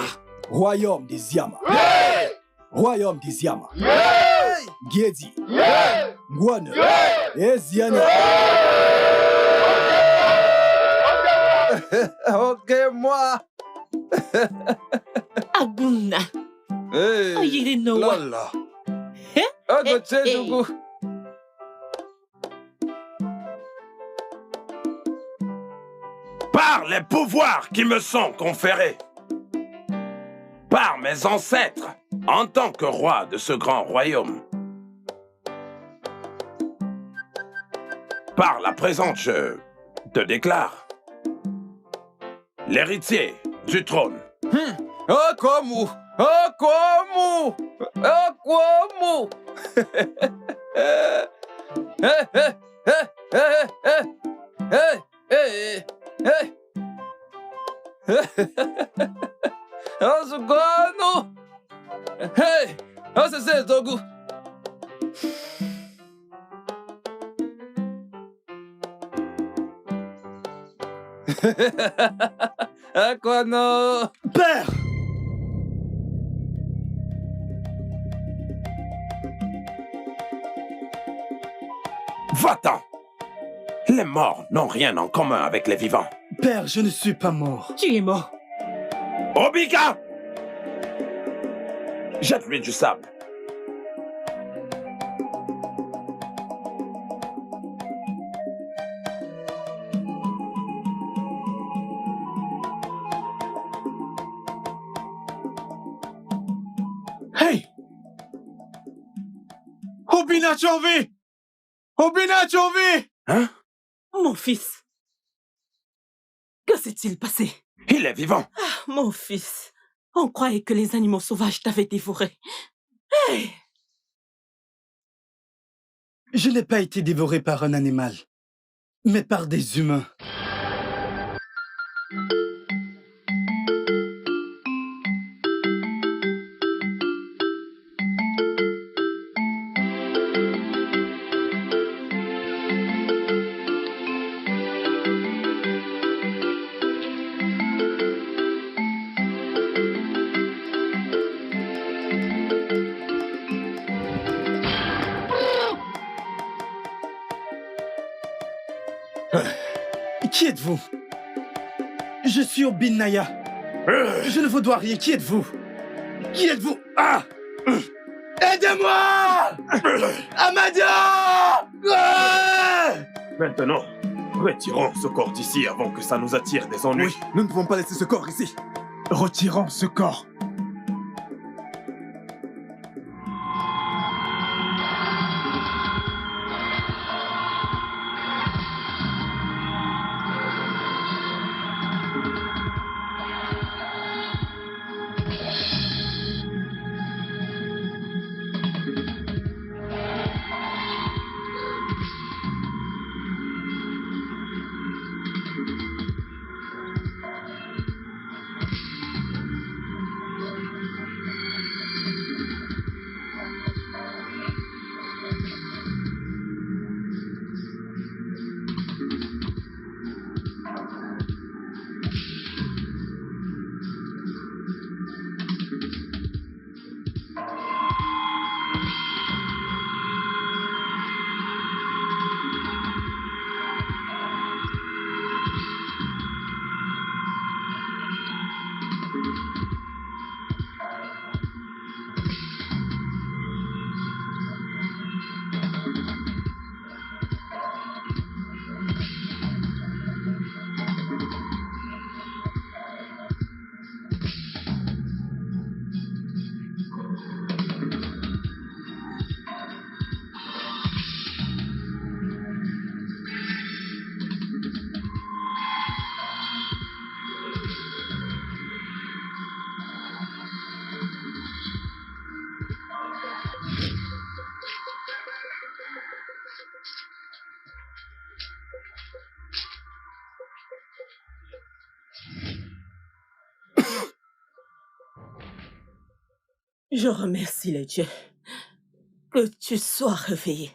Royaume des Yama. Royaume des Yama. Giedi. Ngwane. Eziana. Ok, moi. Aguna. Hey. Oye, no. Lala. Ogoche Dugu. Par les pouvoirs qui me sont conférés, par mes ancêtres, en tant que roi de ce grand royaume, par la présente, je te déclare l'héritier du trône. Okomu. Okomu. Okomu. Hey, hey, hey, hey, hey, hey, hey, hey. Ozugano. Hey, Osese Dogu. Akwano. Père! Va-t'en! Les morts n'ont rien en commun avec les vivants. Père, je ne suis pas mort. Tu es mort. Obika! Jette-lui du sable. Hey! Obina, tu es en vie! Obina, tu es en vie! Hein? Mon fils. Que s'est-il passé? Il est vivant. Ah, mon fils. On croyait que les animaux sauvages t'avaient dévoré. Hey! Je n'ai pas été dévoré par un animal, mais par des humains. Qui êtes-vous? Je suis Obinaya. Je ne vous dois rien. Qui êtes-vous? Qui êtes-vous? Ah! Aidez-moi! Amadia! Maintenant, retirons ce corps d'ici avant que ça nous attire des ennuis. Oui, nous ne pouvons pas laisser ce corps ici. Retirons ce corps. Je remercie les dieux que tu sois réveillé.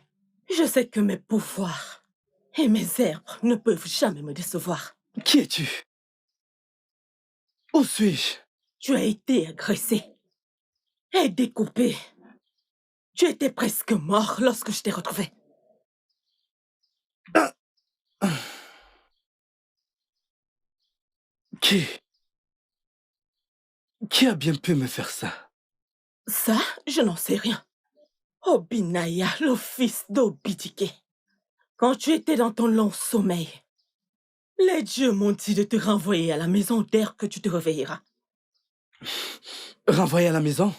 Je sais que mes pouvoirs et mes herbes ne peuvent jamais me décevoir. Qui es-tu? Où suis-je? Tu as été agressé et découpé. Tu étais presque mort lorsque je t'ai retrouvé. Qui a bien pu me faire ça? Ça, je n'en sais rien. Obinaya, le fils d'Obidike. Quand tu étais dans ton long sommeil, les dieux m'ont dit de te renvoyer à la maison dès que tu te réveilleras. Renvoyer à la maison?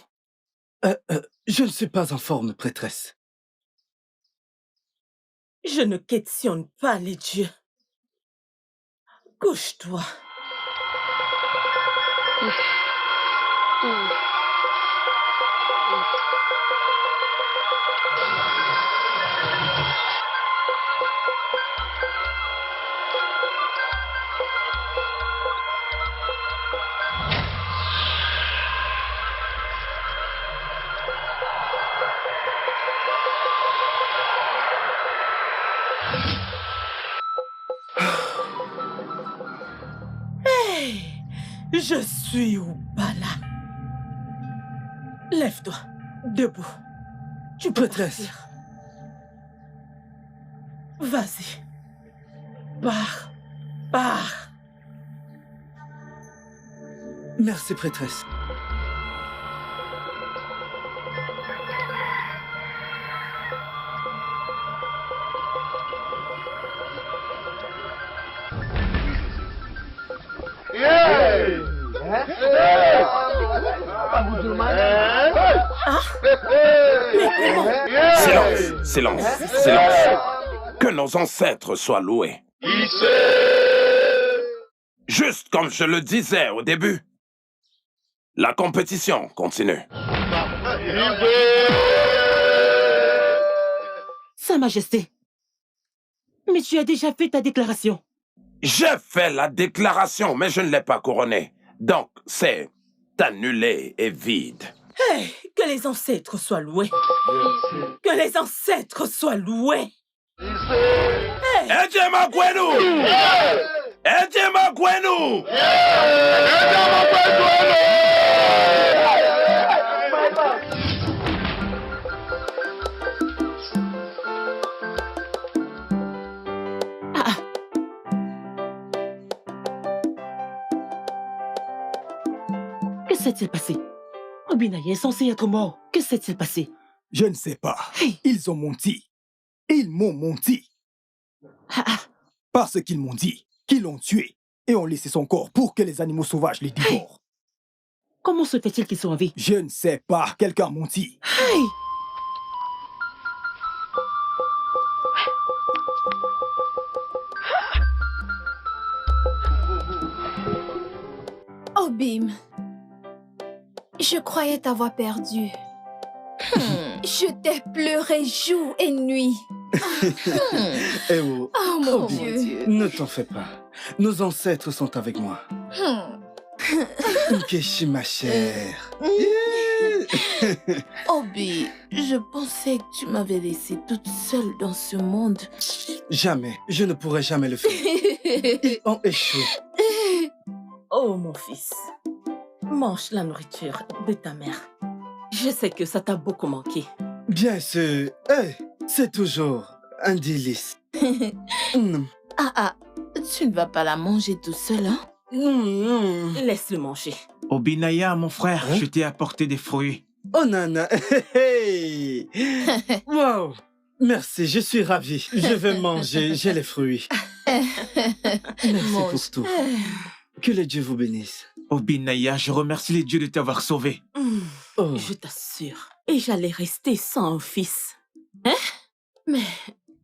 Je ne suis pas en forme, prêtresse. Je ne questionne pas les dieux. Couche-toi. Je suis Ubala. Lève-toi, debout. Tu peux partir. Vas-y. Pars. Merci, prêtresse. Silence. Que nos ancêtres soient loués. Juste comme je le disais au début, la compétition continue. Sa Majesté, mais tu as déjà fait ta déclaration. J'ai fait la déclaration, mais je ne l'ai pas couronnée. Donc, c'est annulé et vide. Hey, que les ancêtres soient loués. Que les ancêtres soient loués. Hey. Edema Gwenu! Edema Gwenu! Que s'est-il passé? Obinaya est censé être mort. Que s'est-il passé? Je ne sais pas. Ils ont menti. Ils m'ont menti. Parce qu'ils m'ont dit qu'ils l'ont tué et ont laissé son corps pour que les animaux sauvages les dévorent. Comment se fait-il qu'ils sont en vie? Je ne sais pas. Quelqu'un m'a menti. Obim, je croyais t'avoir perdu. Je t'ai pleuré jour et nuit. Eh oh, Oh mon Dieu. Ne t'en fais pas. Nos ancêtres sont avec moi. Nkechi, ma chère. Obi, je pensais que tu m'avais laissée toute seule dans ce monde. Jamais. Je ne pourrai jamais le faire. Ils ont échoué. Oh, mon fils. Mange la nourriture de ta mère. Je sais que ça t'a beaucoup manqué. Bien sûr. C'est toujours un délice. Tu ne vas pas la manger tout seul, hein? Laisse-le manger. Obinaya, mon frère, je t'ai apporté des fruits. Oh, Nana. Hey. Wow. Merci, je suis ravi. Je vais manger, j'ai les fruits. Merci pour tout. Que les dieux vous bénissent. Obinaya, je remercie les dieux de t'avoir sauvé. Je t'assure. Et j'allais rester sans un fils. Mais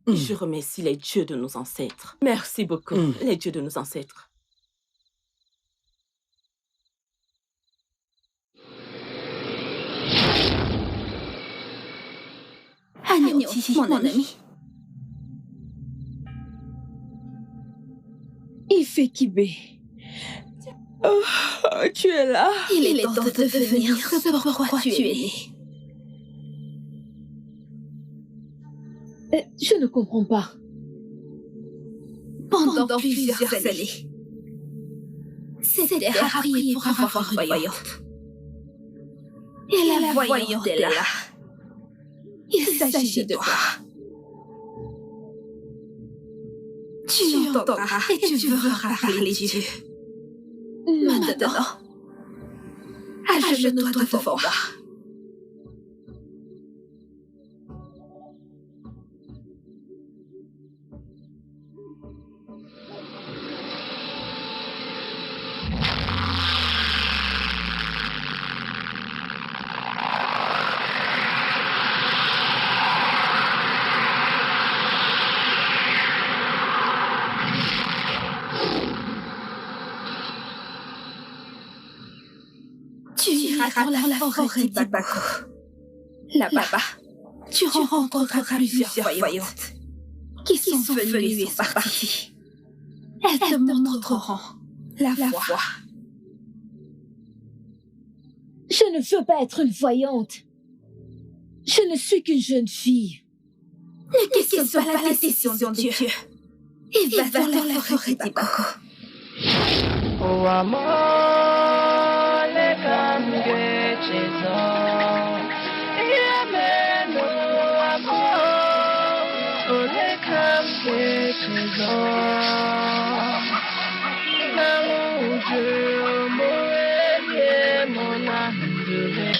je remercie les dieux de nos ancêtres. Merci beaucoup, les dieux de nos ancêtres. Agnoti, mon ami. Ifekibe. Tu es là. Il est temps de devenir ce pourquoi tu es né. Je ne comprends pas. Pendant plusieurs années, c'était à prier pour avoir une voyante. Et la voyante est là. Il s'agit de toi. Tu l'entendras et tu verras parler Dieu. Maintenant, agenouille-toi devant moi. Tu iras dans la forêt d'Ibako. Là-bas, tu rencontreras plusieurs voyantes qui sont venues et sont parties. Elles te montreront la voie. Je ne veux pas être une voyante. Je ne suis qu'une jeune fille. Ne questionne pas la décision de Dieu. Et va dans la forêt d'Ibako. Oh, amor, le cambie chizo. Yameno, amor, le cambie chizo. Namuju, moe, mona, ndule.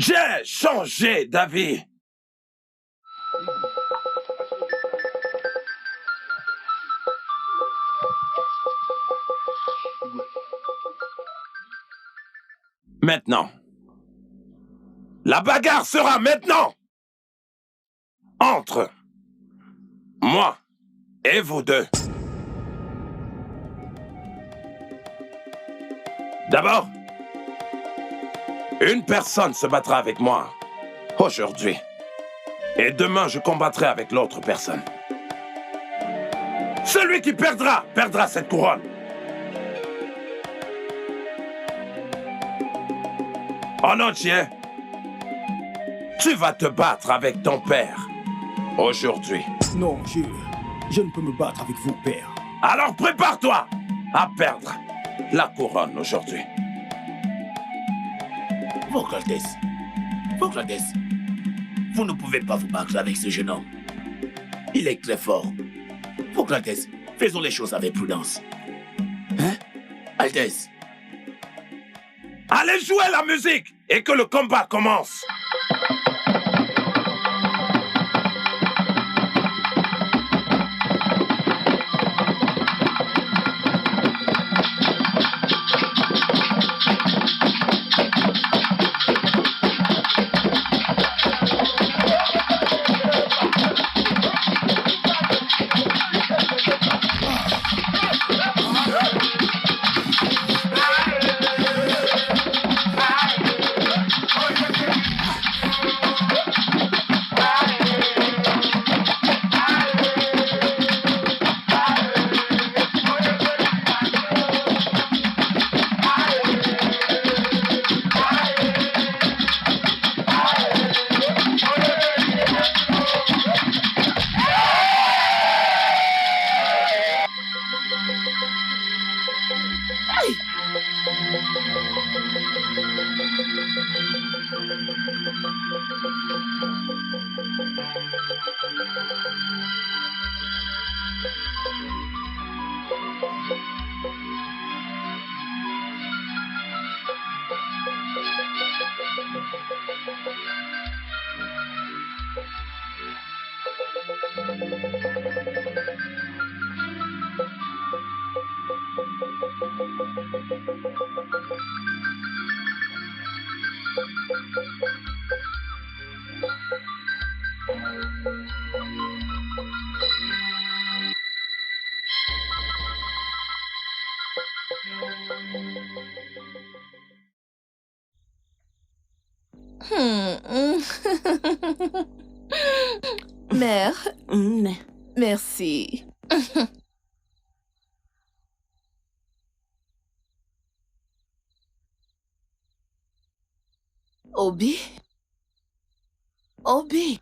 J'ai changé d'avis. Maintenant. La bagarre sera maintenant. Entre moi et vous deux. D'abord, une personne se battra avec moi aujourd'hui. Et demain, je combattrai avec l'autre personne. Celui qui perdra cette couronne. En entier, tu vas te battre avec ton père aujourd'hui. Non, je ne peux me battre avec vos pères. Alors prépare-toi à perdre la couronne aujourd'hui. Votre Altesse, vous ne pouvez pas vous battre avec ce jeune homme. Il est très fort. Votre Altesse, faisons les choses avec prudence. Hein? Altesse. Allez jouer la musique et que le combat commence. Mère, merci. Obi? Obi?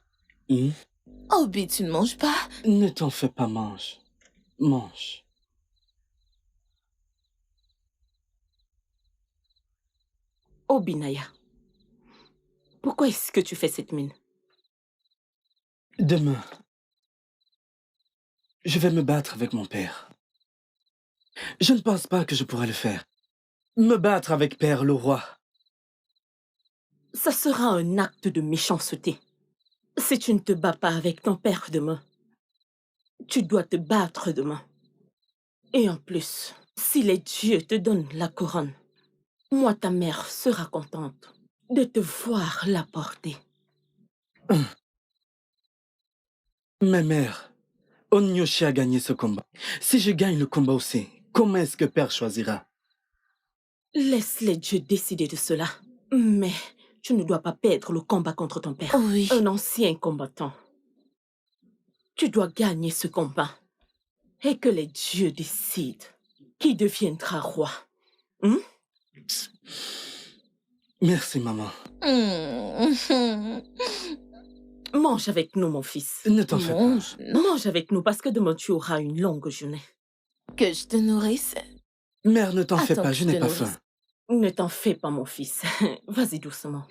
Obi, tu ne manges pas? Ne t'en fais pas, mange. Mange. Obi Naya, pourquoi est-ce que tu fais cette mine? Demain, je vais me battre avec mon père. Je ne pense pas que je pourrais le faire. Me battre avec Père le roi. Ça sera un acte de méchanceté. Si tu ne te bats pas avec ton père demain, tu dois te battre demain. Et en plus, si les dieux te donnent la couronne, moi, ta mère, sera contente de te voir la porter. Mais mère, Onyoshi a gagné ce combat. Si je gagne le combat aussi, comment est-ce que Père choisira? Laisse les dieux décider de cela. Mais tu ne dois pas perdre le combat contre ton père. Oui. Un ancien combattant. Tu dois gagner ce combat. Et que les dieux décident qui deviendra roi. Merci, maman. Mange avec nous, mon fils. Ne t'en fais pas. Mange avec nous parce que demain tu auras une longue journée. Que je te nourrisse? Mère, ne t'en fais Attends pas, que je je n'ai te pas nourrisse. faim. Ne t'en fais pas, mon fils. Vas-y doucement.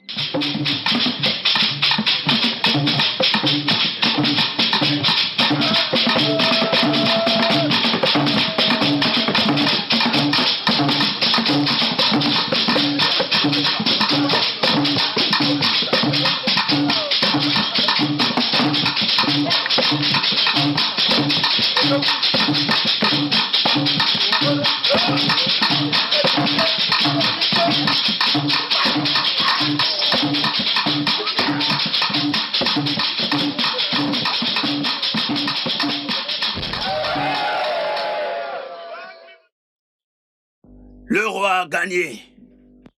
Le roi a gagné.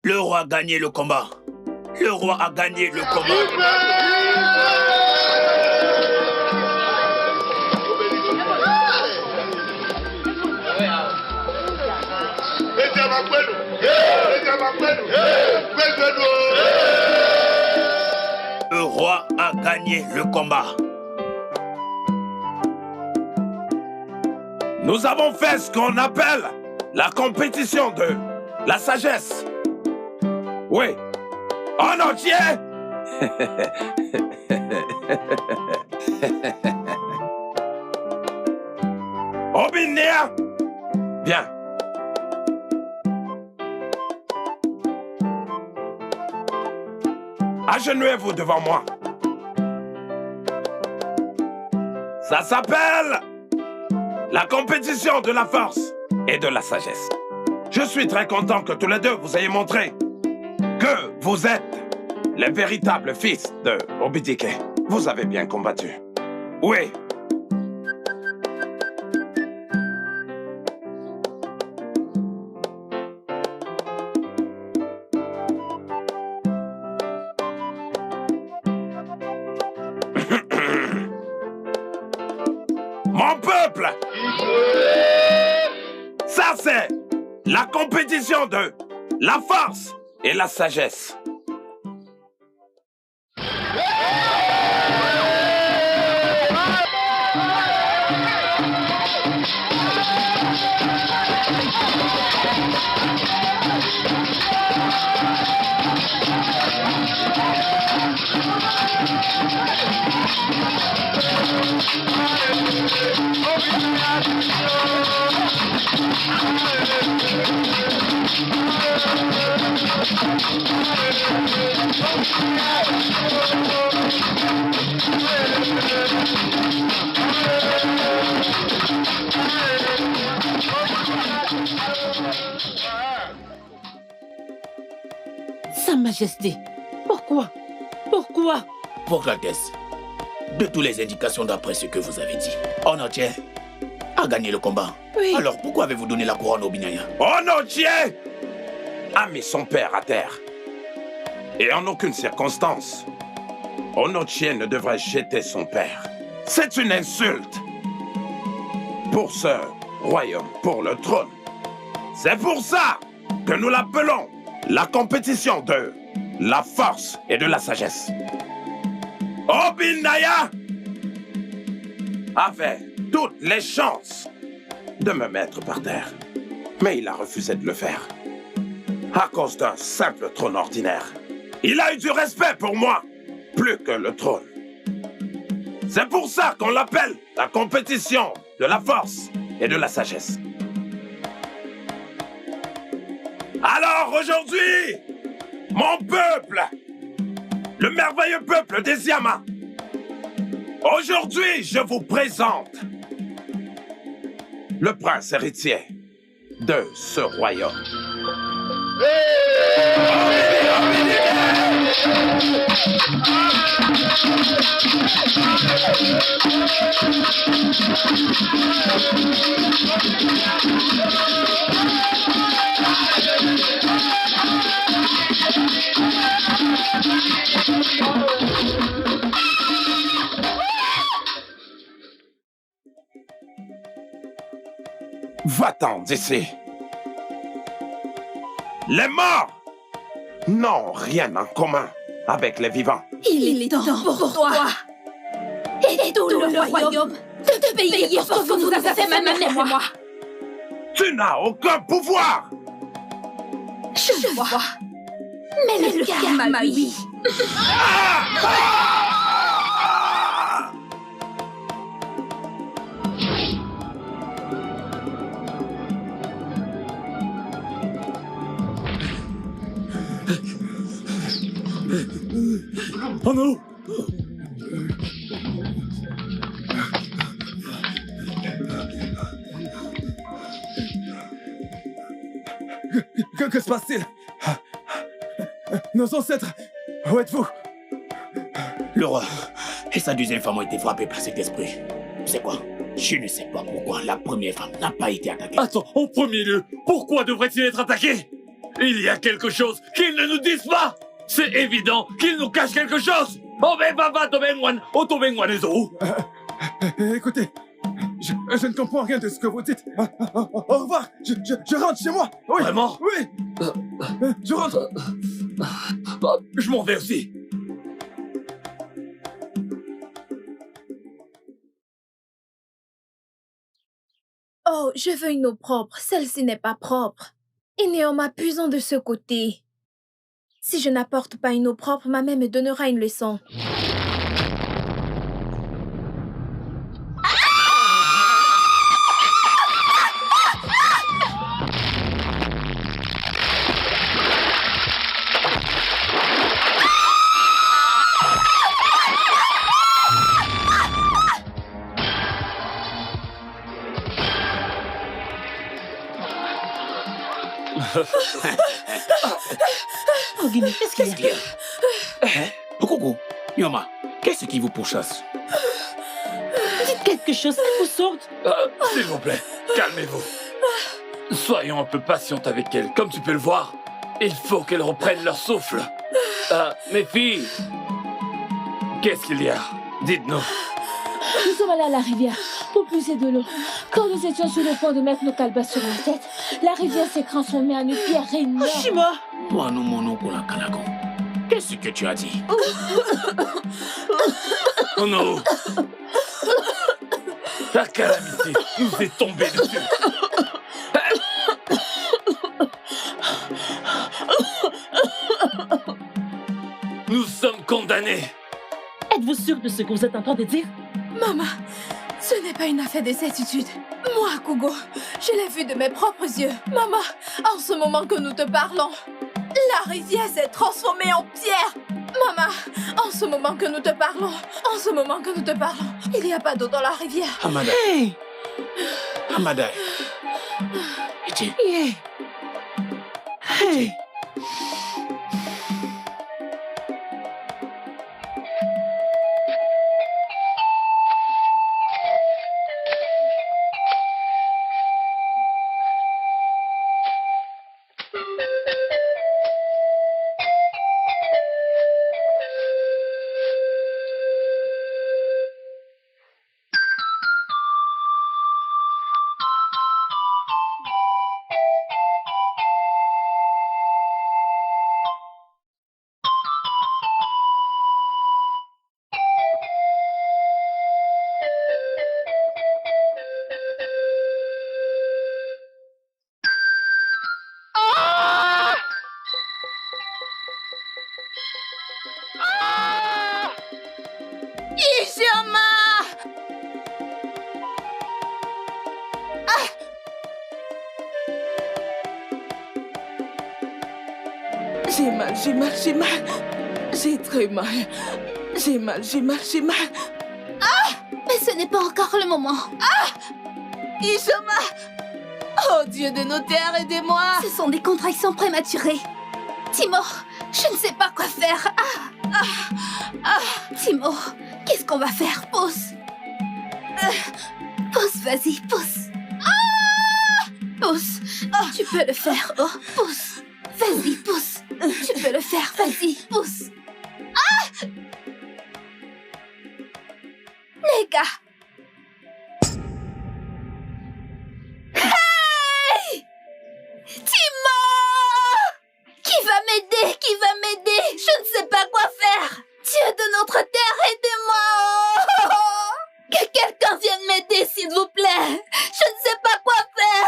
Le roi a gagné le combat. Le roi a gagné le combat. Le roi a gagné le combat. Nous avons fait ce qu'on appelle la compétition de la sagesse. Oui. En entier. Obinia. Bien. Agenouillez-vous devant moi. Ça s'appelle la compétition de la force et de la sagesse. Je suis très content que tous les deux vous ayez montré que vous êtes les véritables fils de Obidike. Vous avez bien combattu. Oui. Mon peuple! Ça, c'est la compétition de la force et la sagesse. Majesté. Pourquoi? Pourquoi? Pourquoi qu'est-ce? De toutes les indications d'après ce que vous avez dit, Onochie a gagné le combat. Oui. Alors pourquoi avez-vous donné la couronne au Binaya? Onochie a mis son père à terre. Et en aucune circonstance, Onochie ne devrait jeter son père. C'est une insulte pour ce royaume, pour le trône. C'est pour ça que nous l'appelons la compétition de la force et de la sagesse. Obinaya avait toutes les chances de me mettre par terre. Mais il a refusé de le faire. À cause d'un simple trône ordinaire. Il a eu du respect pour moi, plus que le trône. C'est pour ça qu'on l'appelle la compétition de la force et de la sagesse. Alors aujourd'hui, mon peuple, le merveilleux peuple des Yamas, aujourd'hui je vous présente le prince héritier de ce royaume. Va-t'en d'ici. Les morts n'ont rien en commun avec les vivants. Il est temps pour toi et tout le royaume de te payer pour ce que vous avez fait, ma mère et moi. Tu n'as aucun pouvoir. Je vois. Mais le karma, oui. Oh non! Que se passe-t-il? Nos ancêtres, où êtes-vous? Le roi et sa deuxième femme ont été frappés par cet esprit. C'est quoi? Je ne sais pas pourquoi la première femme n'a pas été attaquée. Attends, en premier lieu, pourquoi devrait-il être attaqué? Il y a quelque chose qu'ils ne nous disent pas! C'est évident qu'ils nous cachent quelque chose! Écoutez, je ne comprends rien de ce que vous dites. Au revoir, je rentre chez moi. Oui. Vraiment? Oui. Je rentre. Je m'en vais aussi. Oh, je veux une eau propre. Celle-ci n'est pas propre. Et néanmoins, puisons de ce côté. Si je n'apporte pas une eau propre, ma mère me donnera une leçon. Oh, Guinée, qu'est-ce qu'il y a? Hein? Coucou, Yoma, qu'est-ce qui vous pourchasse? Dites quelque chose, elle vous sorte. S'il vous plaît, calmez-vous. Soyons un peu patientes avec elle. Comme tu peux le voir, il faut qu'elles reprennent leur souffle. Mes filles, qu'est-ce qu'il y a? Dites-nous. Nous sommes allés à la rivière pour puiser de l'eau. Quand nous étions sur le point de mettre nos calebasses sur la tête, la rivière s'est transformée en une pierre énorme. Shima! Moi, nous mon pour la Kanagon. Qu'est-ce que tu as dit? Oh non! La calamité nous est tombée dessus. Nous sommes condamnés. Êtes-vous sûr de ce que vous êtes en train de dire? Maman, ce n'est pas une affaire de certitude. Moi, Kugo, je l'ai vu de mes propres yeux. Maman, en ce moment que nous te parlons, la rivière s'est transformée en pierre. Maman, en ce moment que nous te parlons, il n'y a pas d'eau dans la rivière. Amada. Hey! Amada. Ichi. Yeah! Hey! Ishama! J'ai mal, j'ai mal, j'ai mal. J'ai très mal. J'ai mal, j'ai mal, j'ai mal. Mais ce n'est pas encore le moment. Ishama! Oh Dieu de nos terres, aidez-moi! Ce sont des contractions prématurées. Timor, je ne sais pas quoi faire. Timor, qu'est-ce qu'on va faire? Pousse. Pousse, vas-y, pousse. Pousse. Tu peux le faire. Oh, pousse. Vas-y, pousse. Tu peux le faire. Vas-y, pousse. Nega. Hey! Timor! Qui va m'aider? Qui va m'aider? Je ne sais pas quoi faire. Dieu de notre terre, aidez-moi! Que quelqu'un vienne m'aider, s'il vous plaît. Je ne sais pas quoi faire.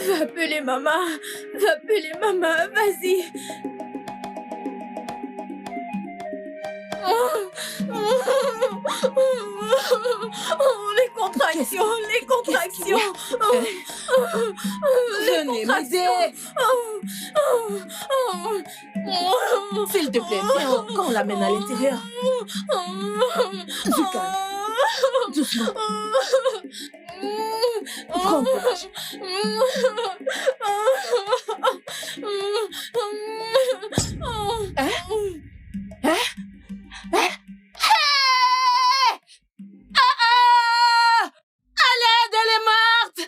Va appeler maman. Va appeler maman, vas-y. Les contractions, les contractions. Venez m'aider. S'il te plaît, viens, qu'on l'amène à l'intérieur. Du calme. Doucement. Prends courage. À l'aide, elle est morte.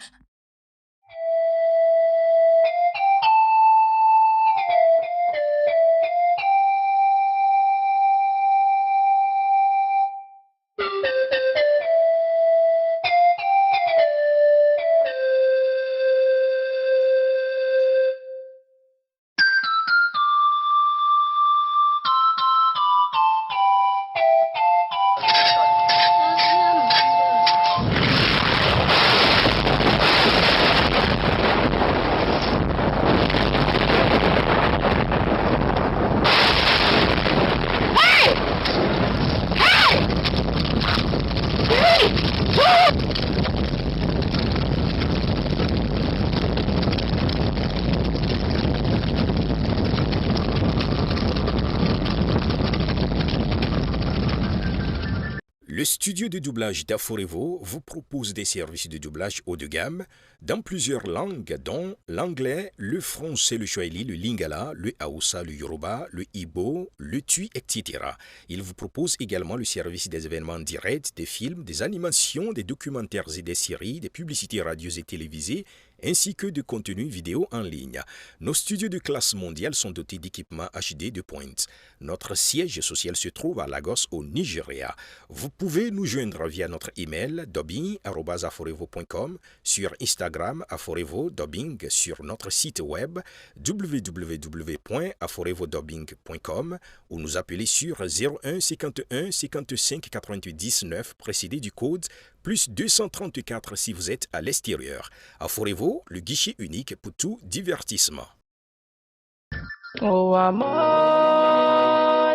Le studio de doublage d'Aforevo vous propose des services de doublage haut de gamme dans plusieurs langues, dont l'anglais, le français, le swahili, le lingala, le hausa, le yoruba, le igbo, le tui, etc. Il vous propose également le service des événements directs, des films, des animations, des documentaires et des séries, des publicités radios et télévisées, ainsi que de contenus vidéo en ligne. Nos studios de classe mondiale sont dotés d'équipements HD de pointe. Notre siège social se trouve à Lagos, au Nigeria. Vous pouvez nous joindre via notre email dubbing@aforevo.com, sur Instagram Aforevo Dubbing, sur notre site web www.aforevodubbing.com ou nous appeler sur 01 51 55 88 19 précédé du code plus 234 si vous êtes à l'extérieur. Aforevo, le guichet unique pour tout divertissement. Oh amor,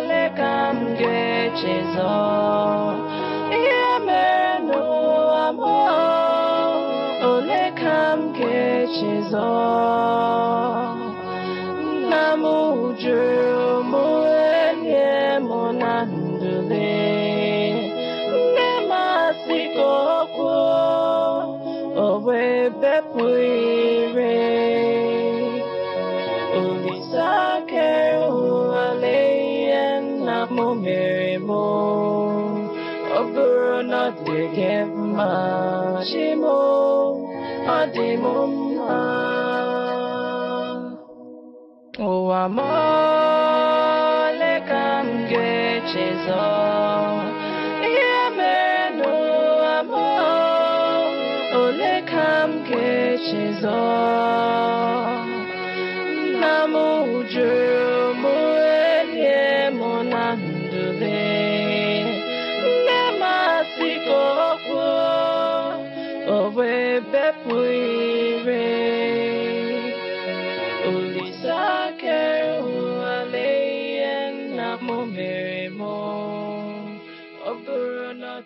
le cambie chizo. Yemeno amor, oh le cambie chizo. Namuju muenye monandule. Nemasiko oh bebe puire. Ulisake ualeyen namumirimo. Oburo no degema shimo adimuma. O amor le kamge chizo. Yemen chizo Namuju muelie monandule Nemasiko Owe bepuire Ulisake ualeyen Namu meremo Oburona